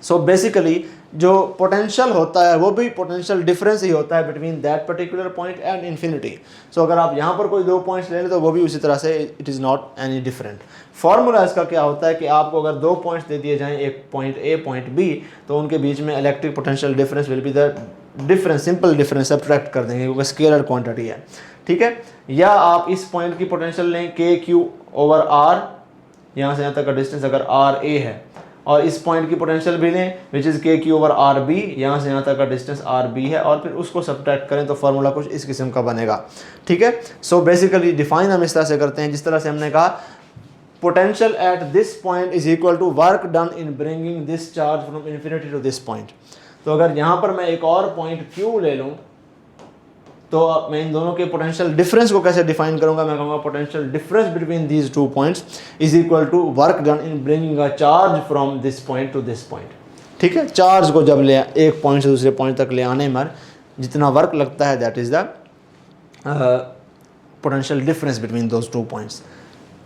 [SPEAKER 1] सो बेसिकली जो पोटेंशियल होता है वो भी पोटेंशियल डिफरेंस ही होता है between that particular point and infinity. So अगर आप यहाँ पर कोई दो पॉइंट्स ले लें तो वो भी उसी तरह से it is not any different. Formula इसका क्या होता है कि आपको अगर दो पॉइंट्स दे दिए जाएं, एक पॉइंट ए पॉइंट बी, तो उनके बीच में electric potential difference will be the difference, simple difference subtract कर देंगे क्योंकि स्केलर क्वांटिटी है, ठीक है। या आप इस पॉइंट की पोटेंशियल लें के क्यू ओवर आर, यहाँ से यहाँ तक का डिस्टेंस अगर आर ए है, और इस पॉइंट की पोटेंशियल भी लें विच इज़ के क्यू ओवर आर बी, यहाँ से यहाँ तक का डिस्टेंस आर बी है, और फिर उसको सब्ट्रैक्ट करें तो फार्मूला कुछ इस किस्म का बनेगा, ठीक है। सो बेसिकली डिफाइन हम इस तरह से करते हैं जिस तरह से हमने कहा potential at this point is equal to work done in bringing this charge from infinity to this point. तो अगर यहाँ पर मैं एक और पॉइंट क्यू ले लूँ तो मैं इन दोनों के पोटेंशियल डिफरेंस को कैसे डिफाइन करूंगा, मैं कहूँगा potential difference between these two points is equal to work done in bringing a charge from this point to this point, ठीक है। चार्ज को जब ले एक पॉइंट से दूसरे पॉइंट तक ले आने में जितना वर्क लगता है that is the potential difference between those two points,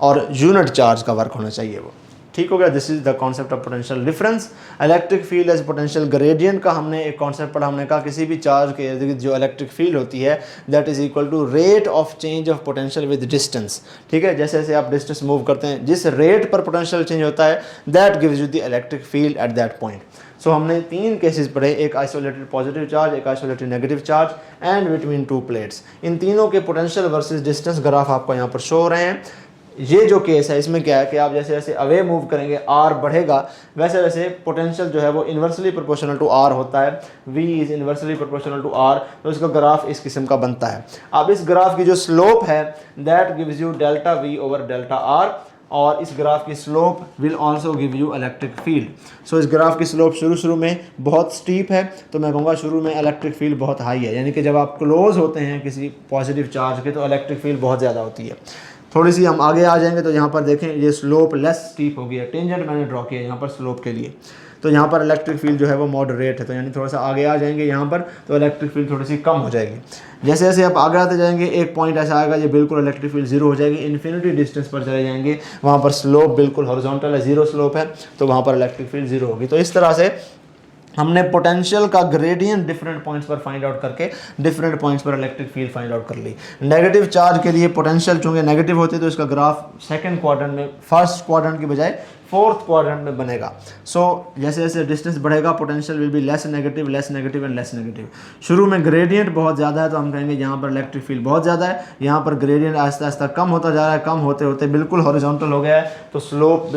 [SPEAKER 1] और यूनिट चार्ज का वर्क होना चाहिए वो, ठीक हो गया। This is the concept of potential difference. Electric field as potential gradient का हमने एक कॉन्सेप्ट पढ़ा, हमने कहा किसी भी चार्ज के इर्द गिर्द जो इलेक्ट्रिक फील्ड होती है that is equal to rate of change of potential with distance, ठीक है। जैसे जैसे आप डिस्टेंस मूव करते हैं जिस रेट पर पोटेंशियल चेंज होता है that gives you the electric field at that point. So हमने तीन केसेस पढ़े, एक आइसोलेटेड पॉजिटिव चार्ज, एक isolated negative charge and between two plates. इन तीनों के पोटेंशियल वर्सेस डिस्टेंस ग्राफ आपको यहाँ पर शो हो रहे हैं। ये जो केस है इसमें क्या है कि आप जैसे जैसे अवे मूव करेंगे आर बढ़ेगा, वैसे वैसे पोटेंशियल जो है वो इन्वर्सली प्रोपोर्शनल टू आर होता है, v is inversely proportional to R, तो इसका ग्राफ इस किस्म का बनता है। अब इस ग्राफ की जो स्लोप है that gives you delta v over delta r, और इस ग्राफ की slope will also give you electric field. So इस ग्राफ की स्लोप शुरू में बहुत स्टीप है, तो मैं कहूँगा शुरू में इलेक्ट्रिक फील्ड बहुत हाई है, यानी कि जब आप क्लोज होते हैं किसी पॉजिटिव चार्ज के तो इलेक्ट्रिक फील्ड बहुत ज़्यादा होती है। थोड़ी सी हम आगे आ जाएंगे तो यहाँ पर देखें ये स्लोप लेस स्टीप हो गई है, टेंजेंट मैंने ड्रॉ किया यहाँ पर स्लोप के लिए, तो यहाँ पर इलेक्ट्रिक फील्ड जो है वो मॉडरेट है, तो यानी थोड़ा सा आगे आ जाएंगे यहाँ पर तो इलेक्ट्रिक फील्ड थोड़ी सी कम हो जाएगी। जैसे जैसे आप आगे आते जाएंगे एक पॉइंट ऐसा आएगा ये बिल्कुल इलेक्ट्रिक फील्ड जीरो हो जाएगी, इन्फिनिटी डिस्टेंस पर चले जाएंगे वहाँ पर स्लोप बिल्कुल हॉरिजॉन्टल है, जीरो स्लोप है, तो वहाँ पर इलेक्ट्रिक फील्ड जीरो होगी। तो इस तरह से हमने पोटेंशियल का ग्रेडियंट डिफरेंट पॉइंट्स पर फाइंड आउट करके डिफरेंट पॉइंट्स पर इलेक्ट्रिक फील्ड फाइंड आउट कर ली। नेगेटिव चार्ज के लिए पोटेंशियल चूंकि नेगेटिव होती है तो इसका ग्राफ सेकंड क्वाड्रेंट में फर्स्ट क्वाड्रेंट की बजाय फोर्थ क्वाड्रेंट में बनेगा। सो जैसे जैसे डिस्टेंस बढ़ेगा potential will be less negative and less negative. शुरू में ग्रेडियंट बहुत ज़्यादा है तो हम कहेंगे यहाँ पर इलेक्ट्रिक फील्ड बहुत ज़्यादा है, यहाँ पर ग्रेडियंट आहिस्ता आहिस्ता कम होता जा रहा है, कम होते होते बिल्कुल हॉरिजॉन्टल हो गया है, तो स्लोप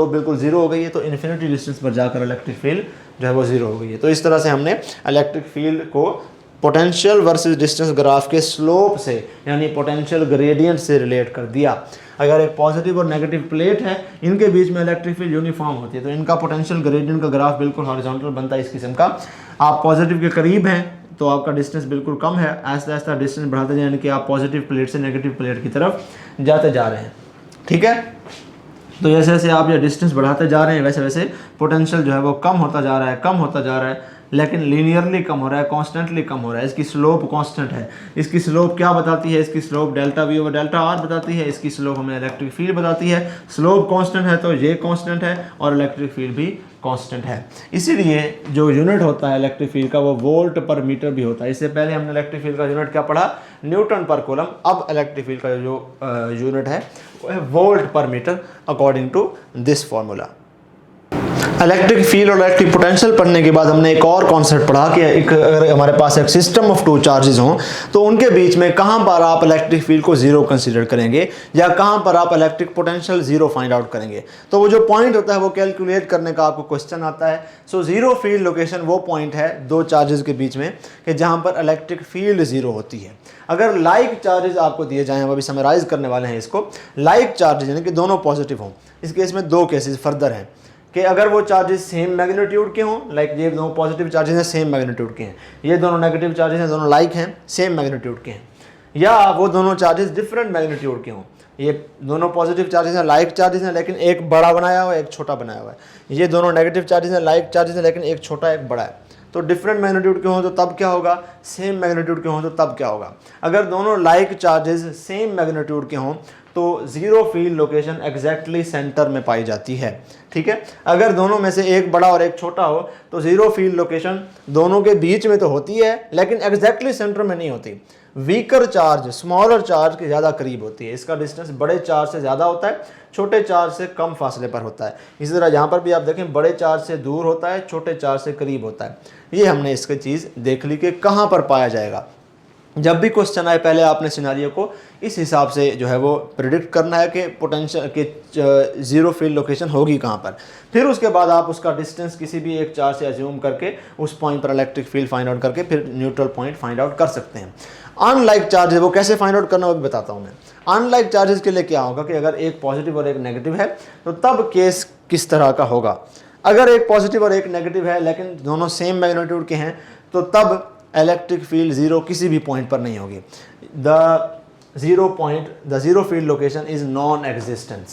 [SPEAKER 1] बिल्कुल जीरो हो गई है, तो इन्फिनिटी डिस्टेंस पर जाकर इलेक्ट्रिक फील्ड जो है वो जीरो हो गई है। तो इस तरह से हमने इलेक्ट्रिक फील्ड को पोटेंशियल वर्सेस डिस्टेंस ग्राफ के स्लोप से यानी पोटेंशियल ग्रेडियंट से रिलेट कर दिया। अगर एक पॉजिटिव और नेगेटिव प्लेट है इनके बीच में इलेक्ट्रिक फील्ड यूनिफॉर्म होती है तो इनका पोटेंशियल ग्रेडियंट का ग्राफ बिल्कुल हॉरिजॉन्टल बनता है इस किस्म का। आप पॉजिटिव के करीब हैं तो आपका डिस्टेंस बिल्कुल कम है, आहिस्ता आहिस्ता डिस्टेंस बढ़ाते जाए यानी कि आप पॉजिटिव प्लेट से नेगेटिव प्लेट की तरफ जाते जा रहे हैं, ठीक है। तो जैसे जैसे आप ये डिस्टेंस बढ़ाते जा रहे हैं वैसे वैसे पोटेंशियल जो है वो कम होता जा रहा है, लेकिन लीनियरली कम हो रहा है, कॉन्स्टेंटली कम हो रहा है। इसकी स्लोप कांस्टेंट है। इसकी स्लोप क्या बताती है? इसकी slope delta we over delta R बताती है। इसकी स्लोप हमें इलेक्ट्रिक फील्ड बताती है। स्लोप कांस्टेंट है तो ये कांस्टेंट है और इलेक्ट्रिक फील्ड भी कांस्टेंट है। इसीलिए जो यूनिट होता है इलेक्ट्रिक फील्ड का वो वोल्ट पर मीटर भी होता है। इससे पहले हमने इलेक्ट्रिक फील्ड का यूनिट क्या पढ़ा? न्यूटन पर कूलम। अब इलेक्ट्रिक फील्ड का जो यूनिट है वो है वोल्ट पर metre according to this formula. Electric field और इलेक्ट्रिक पोटेंशियल पढ़ने के बाद हमने एक और कॉन्सेप्ट पढ़ा कि अगर हमारे पास एक सिस्टम ऑफ टू चार्जेस हों तो उनके बीच में कहाँ पर आप इलेक्ट्रिक फील्ड को जीरो कंसीडर करेंगे या कहाँ पर आप electric potential zero find out करेंगे। तो वो जो पॉइंट होता है वो कैलकुलेट करने का आपको क्वेश्चन आता है। सो जीरो फील्ड लोकेशन वो पॉइंट है दो चार्जेस के बीच में कि जहाँ पर इलेक्ट्रिक फील्ड जीरो होती है। अगर लाइक चार्जेस आपको दिए जाएँ, हम अभी समराइज करने वाले हैं इसको, लाइक चार्जेस यानी कि दोनों पॉजिटिव हों। इस केस में दो केसेस फर्दर हैं कि अगर वो चार्जेस सेम मैग्नीट्यूड के हों, लाइक ये दोनों पॉजिटिव चार्जेस हैं सेम मैग्नीट्यूड के हैं, ये दोनों नेगेटिव चार्जेस हैं दोनों लाइक हैं सेम मैग्नीट्यूड के हैं, या वो दोनों चार्जेस डिफरेंट मैग्नीट्यूड के हों, ये दोनों पॉजिटिव चार्जेस हैं लाइक चार्जेस हैं लेकिन एक बड़ा बनाया हुआ है एक छोटा बनाया हुआ है, ये दोनों नेगेटिव चार्जेस हैं लाइक चार्जेस हैं लेकिन एक छोटा एक बड़ा है। तो डिफरेंट मैग्नीट्यूड के हों तो तब क्या होगा, सेम मैग्नीट्यूड के हों तो तब क्या होगा। अगर दोनों लाइक चार्जेस सेम मैग्नीट्यूड के हों तो zero field location exactly centre में पाई जाती है। ठीक है, अगर दोनों में से एक बड़ा और एक छोटा हो तो ज़ीरो फील्ड लोकेशन दोनों के बीच में तो होती है लेकिन एग्जैक्टली सेंटर में नहीं होती। वीकर चार्ज स्मॉलर चार्ज के ज़्यादा करीब होती है, इसका डिस्टेंस बड़े चार्ज से ज़्यादा होता है, छोटे चार्ज से कम फासले पर होता है। इसी तरह यहाँ पर भी आप देखें बड़े चार्ज से दूर होता है, छोटे चार्ज से करीब होता है। ये हमने इसकी चीज़ देख ली कि कहाँ पर पाया जाएगा। जब भी क्वेश्चन आए पहले आपने सिनारियो को इस हिसाब से जो है वो प्रिडिक्ट करना है कि पोटेंशियल के ज़ीरो फील्ड लोकेशन होगी कहाँ पर। फिर उसके बाद आप उसका डिस्टेंस किसी भी एक चार्ज से अज्यूम करके उस पॉइंट पर इलेक्ट्रिक फील्ड फाइंड आउट करके फिर न्यूट्रल पॉइंट फाइंड आउट कर सकते हैं। अनलाइक चार्जेस वो कैसे फाइंड आउट करना वो भी बताता हूँ मैं। अनलाइक चार्जेस के लिए क्या होगा कि अगर एक पॉजिटिव और एक नेगेटिव है तो तब केस किस तरह का होगा। अगर एक पॉजिटिव और एक नेगेटिव है लेकिन दोनों सेम मैग्नीट्यूड के हैं तो तब इलेक्ट्रिक फील्ड ज़ीरो किसी भी पॉइंट पर नहीं होगी। The zero field location is non existent,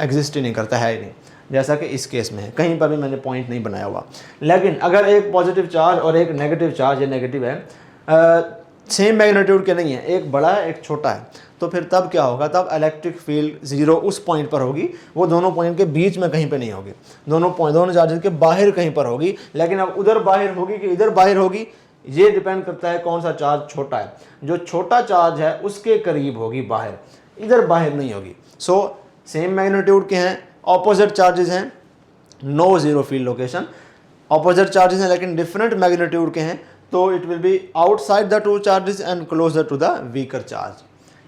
[SPEAKER 1] exist ही नहीं करता है ही नहीं, जैसा कि इस केस में है। कहीं पर भी मैंने पॉइंट नहीं बनाया हुआ। लेकिन अगर एक पॉजिटिव चार्ज और एक नेगेटिव चार्ज, ये नेगेटिव है, सेम मैग्नीट्यूड के नहीं है, एक बड़ा है एक छोटा है, तो फिर तब क्या होगा, तब इलेक्ट्रिक फील्ड ज़ीरो उस पॉइंट पर होगी, वो दोनों पॉइंट के बीच में कहीं पे नहीं होगी, दोनों चार्जेस के बाहर कहीं पर होगी। लेकिन अब उधर बाहर होगी कि इधर बाहर होगी ये डिपेंड करता है कौन सा चार्ज छोटा है। जो छोटा चार्ज है उसके करीब होगी बाहर, इधर बाहर नहीं होगी। सो सेम मैग्नीट्यूड के हैं, ऑपोजिट चार्जेस हैं, no zero field location. Opposite charges हैं लेकिन डिफरेंट मैग्नीट्यूड के हैं तो it will be outside the two charges and closer to the weaker charge.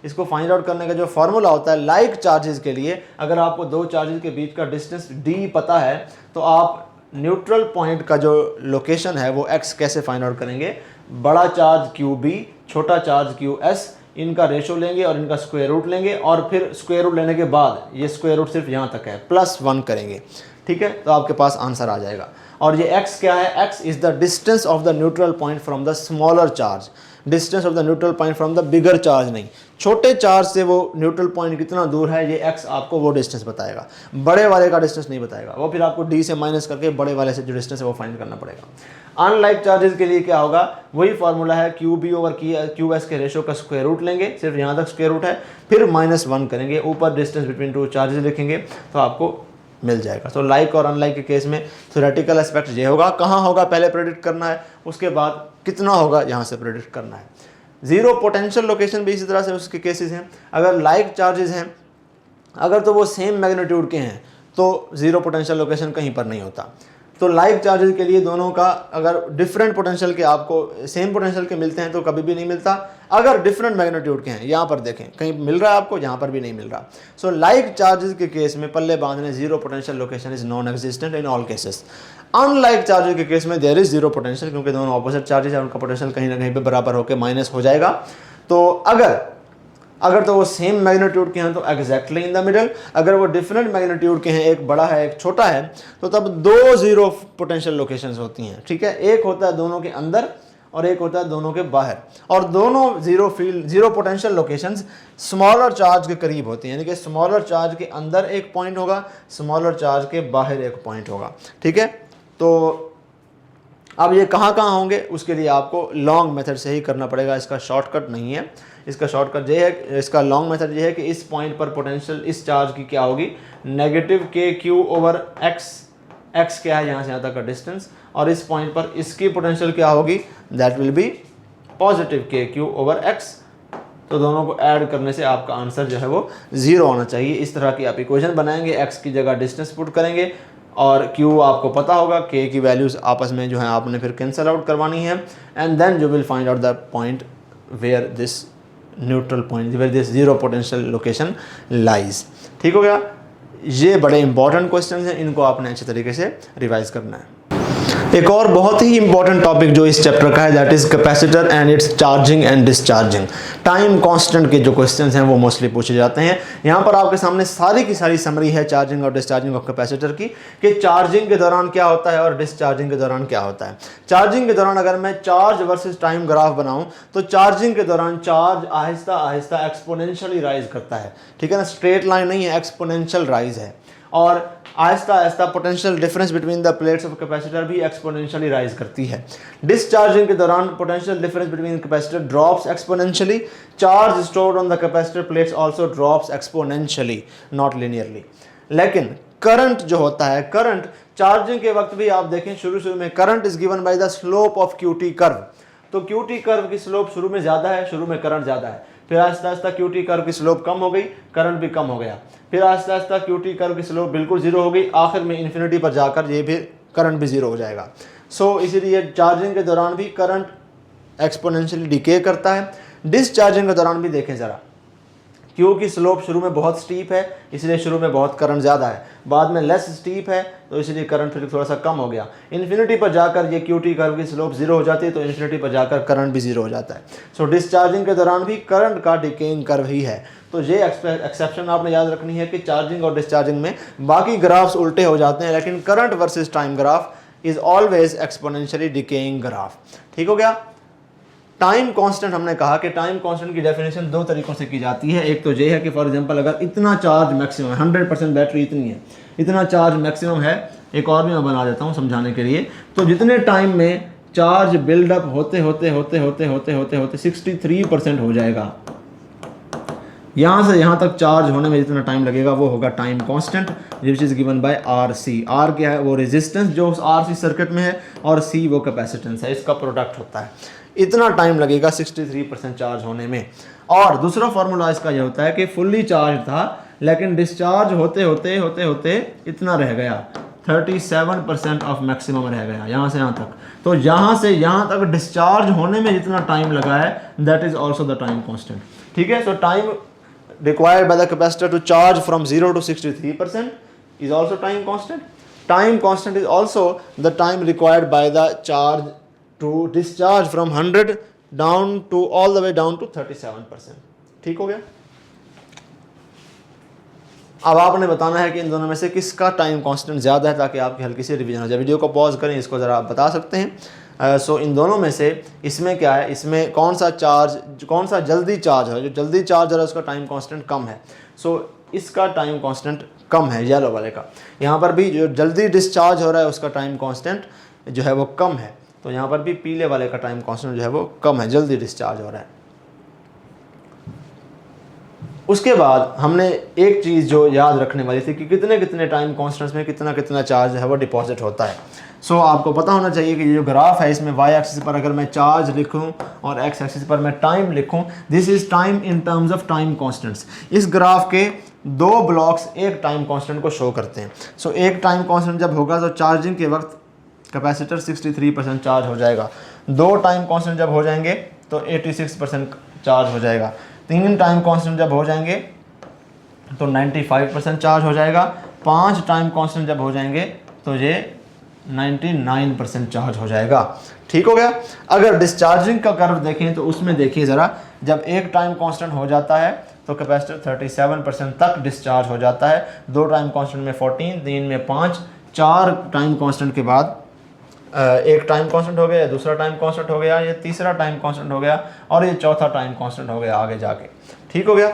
[SPEAKER 1] इसको फाइंड आउट करने का जो फार्मूला होता है लाइक चार्जेस के लिए, अगर आपको दो चार्जेस के बीच का डिस्टेंस d पता है तो आप न्यूट्रल पॉइंट का जो लोकेशन है वो x कैसे फाइंड आउट करेंगे। बड़ा चार्ज QB, छोटा चार्ज QS, इनका रेशो लेंगे और इनका स्क्वायर रूट लेंगे और फिर स्क्वायर रूट लेने के बाद ये स्क्वायर रूट सिर्फ यहाँ तक है, +1 करेंगे। ठीक है, तो आपके पास आंसर आ जाएगा। और ये x क्या है, x is the distance of the neutral point from the smaller charge, distance of the neutral point from the bigger charge नहीं। छोटे चार्ज से वो न्यूट्रल पॉइंट कितना दूर है ये x आपको वो डिस्टेंस बताएगा, बड़े वाले का डिस्टेंस नहीं बताएगा। वो फिर आपको d से माइनस करके बड़े वाले से जो डिस्टेंस है वो फाइंड करना पड़ेगा। अनलाइक चार्जेस के लिए क्या होगा, वही फार्मूला है, QB ओवर QS के रेशो का स्क्वायर रूट लेंगे, सिर्फ यहाँ तक स्क्वायर रूट है, फिर -1 करेंगे, ऊपर डिस्टेंस बिटवीन टू चार्जेस लिखेंगे तो आपको मिल जाएगा। तो लाइक और अनलाइक के केस में थ्योरेटिकल एस्पेक्ट ये होगा, कहाँ होगा पहले प्रेडिक्ट करना है, उसके बाद कितना होगा यहाँ से प्रेडिक्ट करना है। ज़ीरो पोटेंशियल लोकेशन भी इसी तरह से उसके केसेस हैं। अगर लाइक चार्जेस हैं, अगर तो वो सेम मैग्नीट्यूड के हैं तो ज़ीरो पोटेंशियल लोकेशन कहीं पर नहीं होता। तो लाइक चार्जेस के लिए दोनों का अगर डिफरेंट पोटेंशियल के आपको सेम पोटेंशियल के मिलते हैं तो कभी भी नहीं मिलता। अगर डिफरेंट मैग्नीट्यूड के हैं, यहाँ पर देखें कहीं मिल रहा है आपको, यहाँ पर भी नहीं मिल रहा। सो लाइक चार्जेस के केस में पल्ले बांधने zero potential location is non existent in all cases. Unlike charges के केस में देयर इज ज़ीरो पोटेंशियल, क्योंकि दोनों ऑपोजिट चार्जेस है, उनका पोटेंशियल कहीं ना कहीं पर बराबर होकर माइनस हो जाएगा। तो अगर तो वो सेम मैग्नीट्यूड के हैं तो एग्जैक्टली इन द मिडल। अगर वो डिफरेंट मैग्नीट्यूड के हैं, एक बड़ा है एक छोटा है, तो तब दो ज़ीरो पोटेंशियल लोकेशंस होती हैं। ठीक है, एक होता है दोनों के अंदर और एक होता है दोनों के बाहर, और दोनों zero potential locations smaller charge के करीब होती हैं, यानी कि स्मॉलर चार्ज के अंदर एक पॉइंट होगा, स्मॉलर चार्ज के बाहर एक पॉइंट होगा। ठीक है, तो अब ये कहाँ होंगे उसके लिए आपको लॉन्ग मेथड से ही करना पड़ेगा, इसका शॉर्टकट नहीं है। इसका शॉर्टकट ये है, इसका लॉन्ग मेथड ये है कि इस पॉइंट पर पोटेंशियल इस चार्ज की क्या होगी, नेगेटिव KQ ओवर x क्या है यहाँ से यहाँ तक का डिस्टेंस, और इस पॉइंट पर इसकी पोटेंशियल क्या होगी, that will B positive KQ over x। तो दोनों को ऐड करने से आपका आंसर जो है वो 0 होना चाहिए। इस तरह की आप इक्वेशन बनाएंगे, x की जगह डिस्टेंस पुट करेंगे और Q आपको पता होगा, K की वैल्यूज़ आपस में जो है आपने फिर कैंसल आउट करवानी है, and then you will find out the point where this neutral point where this zero potential location lies. ठीक हो गया, ये बड़े इंपॉर्टेंट क्वेश्चन हैं, इनको आपने अच्छे तरीके से रिवाइज करना है। एक और बहुत ही इंपॉर्टेंट टॉपिक जो इस चैप्टर का है that is capacitor and it's charging and discharging. Time constant के जो क्वेश्चंस हैं वो मोस्टली पूछे जाते हैं। यहाँ पर आपके सामने सारी की सारी समरी है चार्जिंग और डिस्चार्जिंग ऑफ कैपेसिटर की, कि चार्जिंग के दौरान क्या होता है और डिस्चार्जिंग के दौरान क्या होता है। चार्जिंग के दौरान अगर मैं चार्ज वर्सेस टाइम ग्राफ बनाऊं तो चार्जिंग के दौरान charge Aahista Aahista exponentially rise करता है। ठीक है ना, स्ट्रेट लाइन नहीं है, एक्सपोनेंशियल राइज है। और Aahista Aahista potential difference between the plates of capacitor भी एक्सपोनेंशियली राइज करती है। डिस्चार्जिंग के दौरान potential difference between capacitor drops exponentially, charge stored on the capacitor plates also drops exponentially not linearly. लेकिन करंट जो होता है, करंट चार्जिंग के वक्त भी आप देखें शुरू में current is given by the slope of QT curve. तो QT कर्व की स्लोप शुरू में ज़्यादा है, शुरू में करंट ज़्यादा है, फिर आहिस्ता आहिस्ता QT कर्व की स्लोप कम हो गई, करंट भी कम हो गया, फिर आहिस्ता आहिस्ता QT कर्व की स्लोप बिल्कुल जीरो हो गई, आखिर में इन्फिनिटी पर जाकर ये भी करंट भी जीरो हो जाएगा। सो इसीलिए चार्जिंग के दौरान भी करंट एक्सपोनेंशियली डिके करता है। डिस्चार्जिंग के दौरान भी देखें ज़रा, क्यू की स्लोप शुरू में बहुत स्टीप है इसलिए शुरू में बहुत करंट ज़्यादा है, बाद में लेस स्टीप है तो इसलिए करंट फिर थोड़ा सा कम हो गया, इन्फिनिटी पर जाकर ये QT कर्व की स्लोप जीरो हो जाती है तो इन्फिनिटी पर जाकर करंट भी जीरो हो जाता है। सो डिस्चार्जिंग के दौरान भी करंट का डिकेइंग कर्व ही है। तो ये एक्सेप्शन आपने याद रखनी है कि चार्जिंग और डिस्चार्जिंग में बाकी ग्राफ्स उल्टे हो जाते हैं, लेकिन current versus time graph is always exponentially decaying graph. ठीक हो गया। टाइम कांस्टेंट, हमने कहा कि टाइम कांस्टेंट की डेफिनेशन दो तरीकों से की जाती है। एक तो ये है कि फॉर एग्जांपल अगर इतना चार्ज मैक्सिमम है, 100% बैटरी इतनी है, इतना चार्ज मैक्सिमम है, एक और भी मैं बना देता हूँ समझाने के लिए। तो जितने टाइम में चार्ज बिल्डअप होते होते होते होते होते होते होते 63% हो जाएगा, यहाँ से यहाँ तक चार्ज होने में जितना टाइम लगेगा वो होगा time constant, which is given by RC। R क्या है? वो रेजिस्टेंस जो उस RC सर्किट में है, और C वो कैपेसिटेंस है, इसका प्रोडक्ट होता है। इतना टाइम लगेगा 63% चार्ज होने में। और दूसरा फार्मूला इसका यह होता है कि फुल्ली चार्ज था लेकिन डिस्चार्ज होते होते होते होते इतना रह गया, 37% ऑफ मैक्सिमम रह गया यहाँ से यहाँ तक। तो यहाँ से यहाँ तक डिस्चार्ज होने में जितना टाइम लगा है that is also the time constant. ठीक है। सो time required by the capacitor to charge from 0 to 63% is also time constant. Time constant is also the time required by the charge to discharge from 100 down to all the way down to 37%. ठीक हो गया। अब आपने बताना है कि इन दोनों में से किसका टाइम कांस्टेंट ज़्यादा है, ताकि आपकी हल्की सी रिवीजन हो जाए। वीडियो को पॉज करें, इसको ज़रा आप बता सकते हैं। सो इन दोनों में से इसमें क्या है, इसमें कौन सा जल्दी चार्ज है, जो जल्दी चार्ज हो रहा है उसका टाइम कांस्टेंट कम है। सो इसका टाइम कांस्टेंट कम है येलो वाले का। यहाँ पर भी जो जल्दी डिस्चार्ज हो रहा है उसका टाइम कांस्टेंट जो है वो कम है, तो यहाँ पर भी पीले वाले का टाइम कांस्टेंट जो है वो कम है, जल्दी डिस्चार्ज हो रहा है। उसके बाद हमने एक चीज़ जो याद रखने वाली थी कि कितने कितने टाइम कांस्टेंट्स में कितना कितना चार्ज है वो डिपॉजिट होता है। सो आपको पता होना चाहिए कि ये जो ग्राफ है इसमें y एक्सिस पर अगर मैं चार्ज लिखूं और x एक्सिस पर मैं टाइम लिखूं, this is time in terms of time constants. इस ग्राफ के दो ब्लॉक्स एक टाइम कांस्टेंट को शो करते हैं। सो एक टाइम कांस्टेंट जब होगा तो चार्जिंग के वक्त कैपेसिटर 63% चार्ज हो जाएगा, दो टाइम कांस्टेंट जब हो जाएंगे तो 86% चार्ज हो जाएगा, तीन टाइम कांस्टेंट जब हो जाएंगे तो 95% चार्ज हो जाएगा, पांच टाइम कांस्टेंट जब हो जाएंगे तो ये 99% चार्ज हो जाएगा। ठीक हो गया। अगर डिस्चार्जिंग का कर्व देखें तो उसमें देखिए ज़रा, जब एक टाइम कांस्टेंट हो जाता है तो कैपेसिटर 37% तक डिस्चार्ज हो जाता है, दो टाइम कांस्टेंट में 14, तीन में 5, चार टाइम कांस्टेंट के बाद एक टाइम कांस्टेंट हो गया, दूसरा टाइम कांस्टेंट हो गया, ये तीसरा टाइम कांस्टेंट हो गया, और ये चौथा टाइम कांस्टेंट हो गया आगे जाके। ठीक हो गया।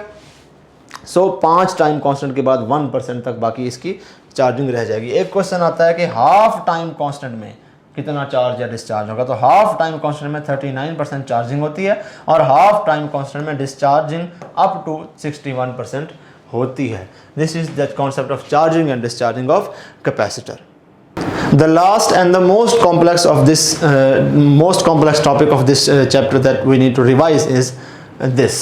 [SPEAKER 1] सो 5 टाइम कांस्टेंट के बाद 1% तक बाकी इसकी चार्जिंग रह जाएगी। एक क्वेश्चन आता है कि हाफ टाइम कांस्टेंट में कितना चार्ज या डिस्चार्ज होगा, तो हाफ टाइम कांस्टेंट में 39% चार्जिंग होती है और हाफ टाइम कांस्टेंट में डिस्चार्जिंग अप टू 61% होती है। This is the concept of charging and discharging of capacitor. The last and the most complex topic of this chapter that we need to revise is this,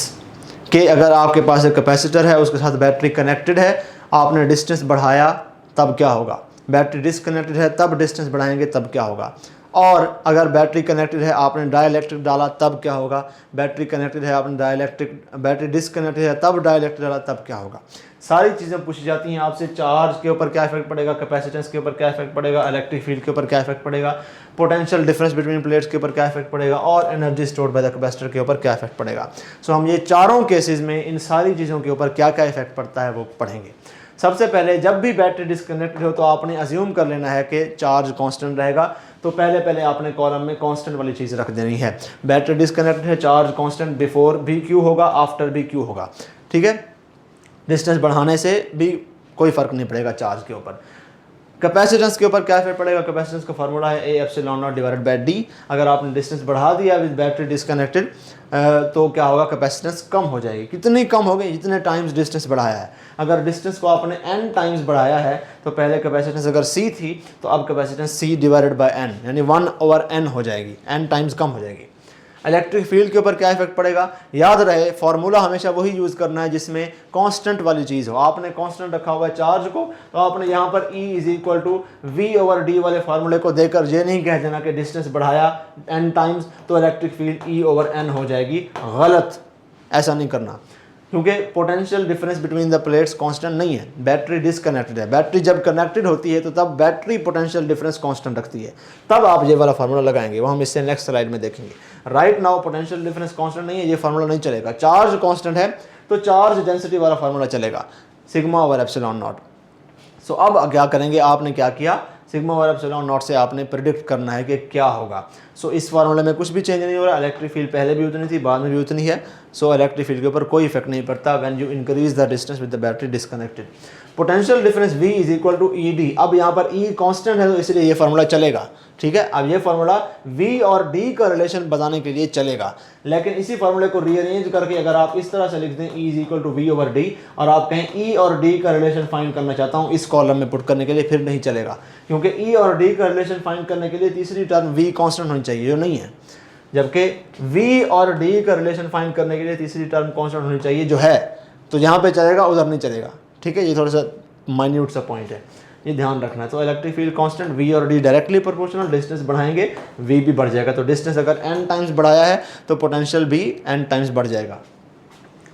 [SPEAKER 1] कि अगर आपके पास एक capacitor है, उसके साथ battery connected है, आपने डिस्टेंस बढ़ाया तब क्या होगा, बैटरी डिसकनेक्टेड है तब डिस्टेंस बढ़ाएंगे तब क्या होगा, और अगर बैटरी कनेक्टेड है आपने डाइलेक्ट्रिक डाला तब क्या होगा, बैटरी कनेक्टेड है आपने बैटरी डिसकनेक्टेड है तब डाइलेक्ट्रिक डाला तब क्या होगा। सारी चीज़ें पूछी जाती हैं आपसे। चार्ज के ऊपर क्या इफेक्ट पड़ेगा, कैपेसिटेंस के ऊपर क्या इफेक्ट पड़ेगा, इलेक्ट्रिक फील्ड के ऊपर क्या इफेक्ट पड़ेगा, पोटेंशियल डिफरेंस बिटवीन प्लेट्स के ऊपर क्या इफेक्ट पड़ेगा, और energy stored by the capacitor के ऊपर क्या इफेक्ट पड़ेगा। सो हम ये चारों केसेस में इन सारी चीज़ों के ऊपर क्या क्या इफेक्ट पड़ता है वो पढ़ेंगे। सबसे पहले जब भी बैटरी डिसकनेक्टेड हो तो आपने अज्यूम कर लेना है कि चार्ज कांस्टेंट रहेगा, तो पहले आपने कॉलम में कांस्टेंट वाली चीज़ रख देनी है। बैटरी डिसकनेक्टेड है, चार्ज कांस्टेंट, बिफोर भी क्यू होगा, आफ्टर भी क्यू होगा। ठीक है। डिस्टेंस बढ़ाने से भी कोई फ़र्क नहीं पड़ेगा चार्ज के ऊपर। कैपेसिटेंस के ऊपर क्या इफेक्ट पड़ेगा, कैपेसिटेंस का फार्मूला है A epsilon not divided by D. अगर आपने डिस्टेंस बढ़ा दिया विद बैटरी डिस्कनेक्टेड तो क्या होगा, कैपेसिटेंस कम हो जाएगी। कितनी कम हो गई, जितने टाइम्स डिस्टेंस बढ़ाया है। अगर डिस्टेंस को आपने n टाइम्स बढ़ाया है तो पहले कैपेसिटेंस अगर c थी तो अब capacitance c divided by n यानी 1/n हो जाएगी, n टाइम्स कम हो जाएगी। इलेक्ट्रिक फील्ड के ऊपर क्या इफेक्ट पड़ेगा, याद रहे फॉर्मूला हमेशा वही यूज़ करना है जिसमें कांस्टेंट वाली चीज़ हो। आपने कांस्टेंट रखा हुआ है चार्ज को, तो आपने यहाँ पर E is equal to V/D वाले फार्मूले को देकर ये नहीं कह देना कि डिस्टेंस बढ़ाया n टाइम्स तो इलेक्ट्रिक फील्ड E/n हो जाएगी। गलत, ऐसा नहीं करना, क्योंकि potential difference between the plates constant नहीं है। बैटरी डिसकनेक्टेड है, बैटरी जब कनेक्टेड होती है तो तब बैटरी पोटेंशियल डिफरेंस कांस्टेंट रखती है, तब आप ये वाला फार्मूला लगाएंगे। वो हम इससे नेक्स्ट स्लाइड में देखेंगे। Right now potential difference constant नहीं है, ये फार्मूला नहीं चलेगा। चार्ज कांस्टेंट है तो चार्ज डेंसिटी वाला फार्मूला चलेगा, सिग्मा ओवर एप्सिलॉन नॉट। सो अब क्या करेंगे, आपने क्या किया, सिग्मा ओवर एप्सिलॉन नॉट से आपने प्रिडिक्ट करना है कि क्या होगा। सो इस फार्मूले में कुछ भी चेंज नहीं हो रहा। इलेक्ट्रिक फील्ड पहले भी उतनी थी, बाद में भी उतनी है। सो इलेक्ट्रिक फील्ड के ऊपर कोई इफेक्ट नहीं पड़ता when you increase the distance with the battery disconnected. Potential difference V is equal to ED। अब यहाँ पर E कांस्टेंट है तो इसलिए ये फार्मूला चलेगा, ठीक है। अब ये फार्मूला V और D का रिलेशन बताने के लिए चलेगा, लेकिन इसी फार्मूले को रीअरेंज करके अगर आप इस तरह से लिख दें E is equal to V/D और आप कहें E और D का रिलेशन फाइंड करना चाहता हूँ इस कॉलम में पुट करने के लिए, फिर नहीं चलेगा, क्योंकि E और D का रिलेशन फाइंड करने के लिए तीसरी टर्म V कांस्टेंट होनी चाहिए, जो नहीं है। जबकि V और D का रिलेशन फाइंड करने के लिए तीसरी टर्म कांस्टेंट होनी चाहिए, जो है। तो यहाँ पे चलेगा, उधर नहीं चलेगा, ठीक है। ये थोड़ा सा माइन्यूट सा पॉइंट है, ये ध्यान रखना है। तो इलेक्ट्रिक फील्ड कांस्टेंट V और D डायरेक्टली प्रोपोर्शनल, डिस्टेंस बढ़ाएंगे V भी बढ़ जाएगा। तो डिस्टेंस अगर n टाइम्स बढ़ाया है तो पोटेंशियल भी n टाइम्स बढ़ जाएगा।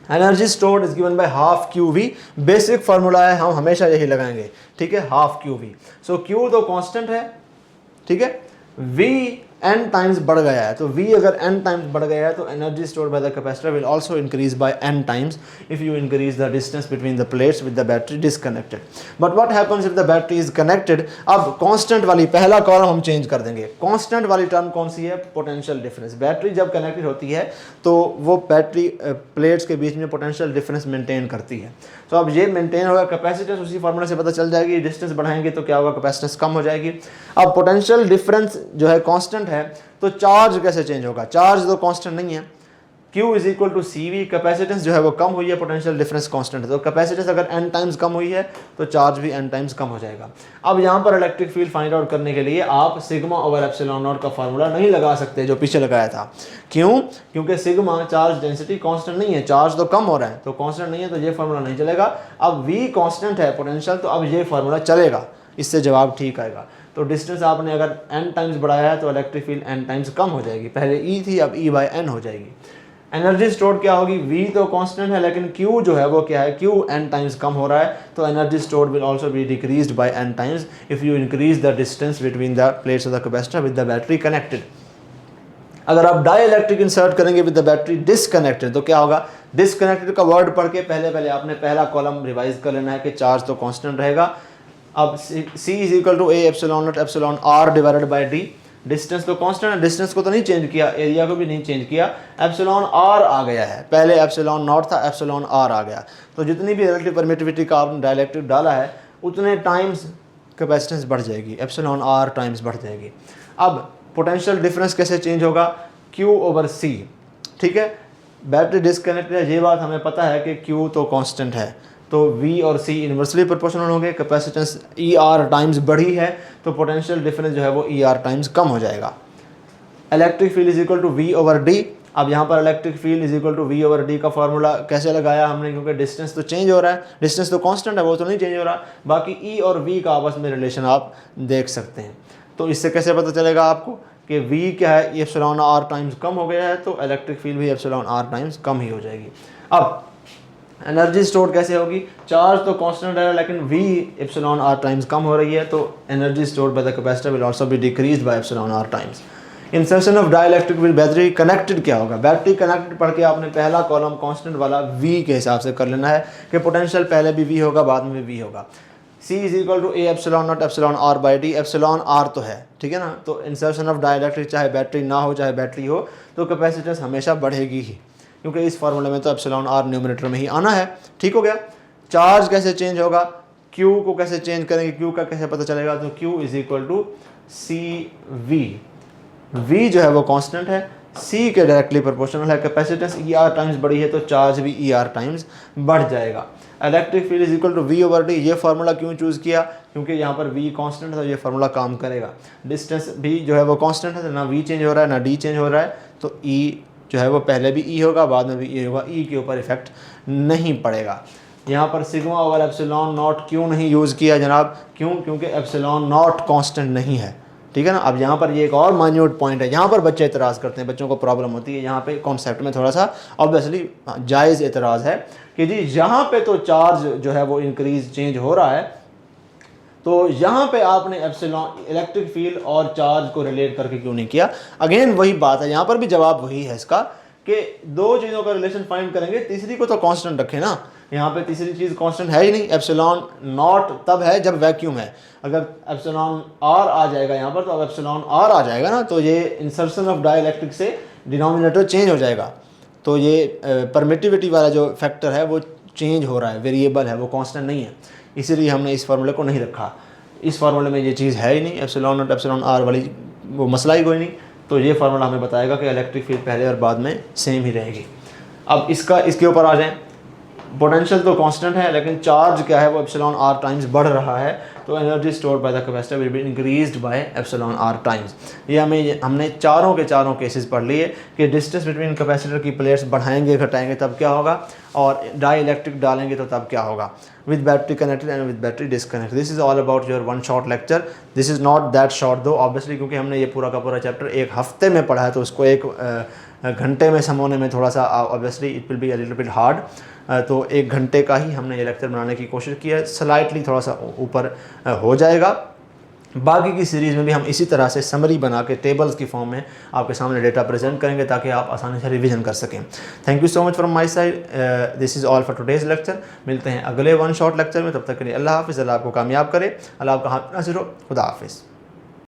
[SPEAKER 1] Energy stored is given by half QV। Basic formula है, हम हमेशा यही लगाएंगे, ठीक है, हाफ QV। सो Q तो कांस्टेंट है, ठीक है, V n टाइम्स बढ़ गया है, तो V अगर n टाइम्स बढ़ गया है तो energy stored by the capacitor will also increase by n times if you increase the distance between the plates with the battery disconnected. But what happens if the battery is connected. अब constant वाली पहला column हम change कर देंगे। Constant वाली term कौन सी है, potential difference. Battery जब कनेक्टेड होती है तो वो बैटरी प्लेट्स के बीच में पोटेंशियल डिफरेंस मेंटेन करती है। तो अब ये मेंटेन होगा, कैपेसिटेंस उसी फार्मूले से पता चल जाएगी। डिस्टेंस बढ़ाएंगे तो क्या होगा, कैपेसिटेंस कम हो जाएगी। अब पोटेंशियल डिफरेंस जो है कांस्टेंट है, तो चार्ज कैसे चेंज होगा, चार्ज तो कांस्टेंट नहीं है। Q is equal to CV, capacitance जो है वो कम हुई है, पोटेंशियल डिफरेंस कांस्टेंट है। तो कैपेसिटेंस अगर n टाइम्स कम हुई है तो चार्ज भी n टाइम्स कम हो जाएगा। अब यहाँ पर इलेक्ट्रिक फील्ड फाइंड आउट करने के लिए आप सिग्मा ओवर एप्सिलॉन नॉट का फार्मूला नहीं लगा सकते जो पीछे लगाया था। क्यों, क्योंकि सिग्मा चार्ज डेंसिटी कांस्टेंट नहीं है, चार्ज तो कम हो रहा है, तो कांस्टेंट नहीं है, तो ये फार्मूला नहीं चलेगा। अब V कांस्टेंट है पोटेंशियल, तो अब ये फार्मूला चलेगा, इससे जवाब ठीक आएगा। तो डिस्टेंस आपने अगर n टाइम्स बढ़ाया है तो इलेक्ट्रिक फील्ड n टाइम्स कम हो जाएगी। पहले E थी, अब E/n हो जाएगी। एनर्जी स्टोर्ड क्या होगी, V तो कांस्टेंट है लेकिन Q जो है वो क्या है, Q n टाइम्स कम हो रहा है, तो energy stored will also be decreased bye n times if you increase the distance between the plates of the capacitor with the battery connected. अगर आप डाई इलेक्ट्रिक इंसर्ट करेंगे विद द बैटरी डिसकनेक्टेड तो क्या होगा, disconnected का word पढ़ के पहले आपने पहला कॉलम रिवाइज कर लेना है कि चार्ज तो कांस्टेंट रहेगा। अब C is equal to A epsilon naught epsilon R divided by D। Distance तो कांस्टेंट है, डिस्टेंस को तो नहीं चेंज किया, एरिया को भी नहीं चेंज किया। एप्सिलॉन R आ गया है, पहले एप्सिलॉन नॉट था, एप्सिलॉन R आ गया। तो जितनी भी रिलेटिव परमिटिविटी का आपने डाइलेक्ट्रिक डाला है उतने टाइम्स कैपेसिटेंस बढ़ जाएगी, एप्सिलॉन R टाइम्स बढ़ जाएगी। अब पोटेंशियल डिफरेंस कैसे चेंज होगा, Q/C, ठीक है। बैटरी डिसकनेक्टेड है, ये बात हमें पता है कि Q तो कांस्टेंट है, तो V और C इन्वर्सली प्रोपोर्शनल होंगे। कैपेसिटेंस ER टाइम्स बढ़ी है तो पोटेंशियल डिफरेंस जो है वो ER टाइम्स कम हो जाएगा। Electric field is equal to V/D। अब यहाँ पर electric field is equal to V/D का फार्मूला कैसे लगाया हमने, क्योंकि डिस्टेंस तो चेंज हो रहा है, डिस्टेंस तो कांस्टेंट है, वो तो नहीं चेंज हो रहा। बाकी E और V का आपस में रिलेशन आप देख सकते हैं। तो इससे कैसे पता चलेगा आपको कि V क्या है, एप्सिलॉन R टाइम्स कम हो गया है, तो इलेक्ट्रिक फील्ड भी एप्सिलॉन R टाइम्स कम ही हो जाएगी। अब एनर्जी स्टोर कैसे होगी, चार्ज तो कांस्टेंट है लेकिन V एप्सिलॉन R टाइम्स कम हो रही है, तो energy stored by the capacitor will also be decreased by epsilon R times. Insertion of dielectric with battery connected क्या होगा, बैटरी कनेक्टेड पढ़ के आपने पहला कॉलम कांस्टेंट वाला V के हिसाब से कर लेना है कि पोटेंशियल पहले भी V होगा बाद में भी V होगा। C is equal to A epsilon naught epsilon R by D। Epsilon R तो है, ठीक है ना। तो इंसर्शन ऑफ डाइलेक्ट्रिक चाहे बैटरी ना हो चाहे बैटरी हो तो कैपेसिटेंस हमेशा बढ़ेगी ही, क्योंकि इस फार्मूले में तो एप्सिलॉन R न्यूमरेटर में ही आना है, ठीक हो गया। चार्ज कैसे चेंज होगा, Q को कैसे चेंज करेंगे, Q का कैसे पता चलेगा, तो Q is equal to CV। V जो है वो कांस्टेंट है, C के डायरेक्टली प्रोपोर्शनल है। कैपेसिटेंस ER टाइम्स बढ़ी है तो चार्ज भी ER टाइम्स बढ़ जाएगा। Electric field is equal to V over D। ये फार्मूला क्यों चूज़ किया, क्योंकि यहाँ पर V कांस्टेंट है तो ये फार्मूला काम करेगा। डिस्टेंस भी जो है वो कांस्टेंट है तो ना V चेंज हो रहा है ना D चेंज हो रहा है, तो E जो है वो पहले भी E होगा बाद में भी E होगा, E के ऊपर इफेक्ट नहीं पड़ेगा। यहाँ पर सिग्मा ओवर एप्सिलॉन नॉट क्यों नहीं यूज़ किया जनाब, क्यों, क्योंकि एप्सिलॉन नॉट कांस्टेंट नहीं है, ठीक है ना। अब यहाँ पर ये एक और माइन्यूट पॉइंट है, यहाँ पर बच्चे एतराज़ करते हैं, बच्चों को प्रॉब्लम होती है यहाँ पे कॉन्सेप्ट में थोड़ा सा ऑब्वियसली जायज़ एतराज़ है कि जी यहाँ पे तो चार्ज जो है वो इंक्रीज चेंज हो रहा है, तो यहाँ पे आपने एप्सिलॉन इलेक्ट्रिक फील्ड और चार्ज को रिलेट करके क्यों नहीं किया। अगेन वही बात है, यहाँ पर भी जवाब वही है इसका कि दो चीज़ों का रिलेशन फाइंड करेंगे, तीसरी को तो कांस्टेंट रखें ना। यहाँ पे तीसरी चीज़ कांस्टेंट है ही नहीं। एप्सिलॉन नॉट तब है जब वैक्यूम है, अगर एप्सिलॉन आर आ जाएगा यहाँ पर तो अब एप्सिलॉन आर आ जाएगा ना, तो ये इंसर्शन ऑफ डाइलेक्ट्रिक से डिनोमिनेटर चेंज हो जाएगा, तो ये परमिटिविटी वाला जो फैक्टर है वो चेंज हो रहा है, वेरिएबल है, वो कांस्टेंट नहीं है, इसीलिए हमने इस फार्मूले को नहीं रखा। इस फार्मूले में ये चीज़ है ही नहीं, एप्सिलॉन नॉट एप्सिलॉन आर वाली वो मसला ही कोई नहीं, तो ये फार्मूला हमें बताएगा कि इलेक्ट्रिक फील्ड पहले और बाद में सेम ही रहेगी। अब इसके ऊपर आ जाएं, पोटेंशियल तो कांस्टेंट है लेकिन चार्ज क्या है वो एप्सिलॉन आर टाइम्स बढ़ रहा है, तो energy stored by the capacitor will be increased by epsilon R times. ये हमने चारों के चारों केसेस पढ़ लिए कि डिस्टेंस बिटवीन कैपेसिटर की प्लेट्स बढ़ाएंगे घटाएंगे तब क्या होगा, और डाई इलेक्ट्रिक डालेंगे तो तब क्या होगा, with battery connected and with battery disconnect. This is all about your one short lecture. This is not that short दो ऑब्वियसली, क्योंकि हमने ये पूरा का पूरा चैप्टर एक हफ्ते में पढ़ा है, तो उसको एक घंटे में समझने में थोड़ा सा obviously it will be a little bit hard, तो एक घंटे का ही हमने ये लेक्चर बनाने की कोशिश की है, स्लाइटली थोड़ा सा ऊपर हो जाएगा। बाकी की सीरीज़ में भी हम इसी तरह से समरी बना के टेबल्स की फॉर्म में आपके सामने डेटा प्रेजेंट करेंगे ताकि आप आसानी से रिवीजन कर सकें। Thank you so much from my side, this is all for today's lecture. मिलते हैं अगले वन शॉर्ट लेक्चर में, तब तक के लिए अल्लाह हाफ़िज़। अल्लाह आपको कामयाब करे, अल्लाह आपका हाथ नासिर हो, खुदा हाफ़िज़।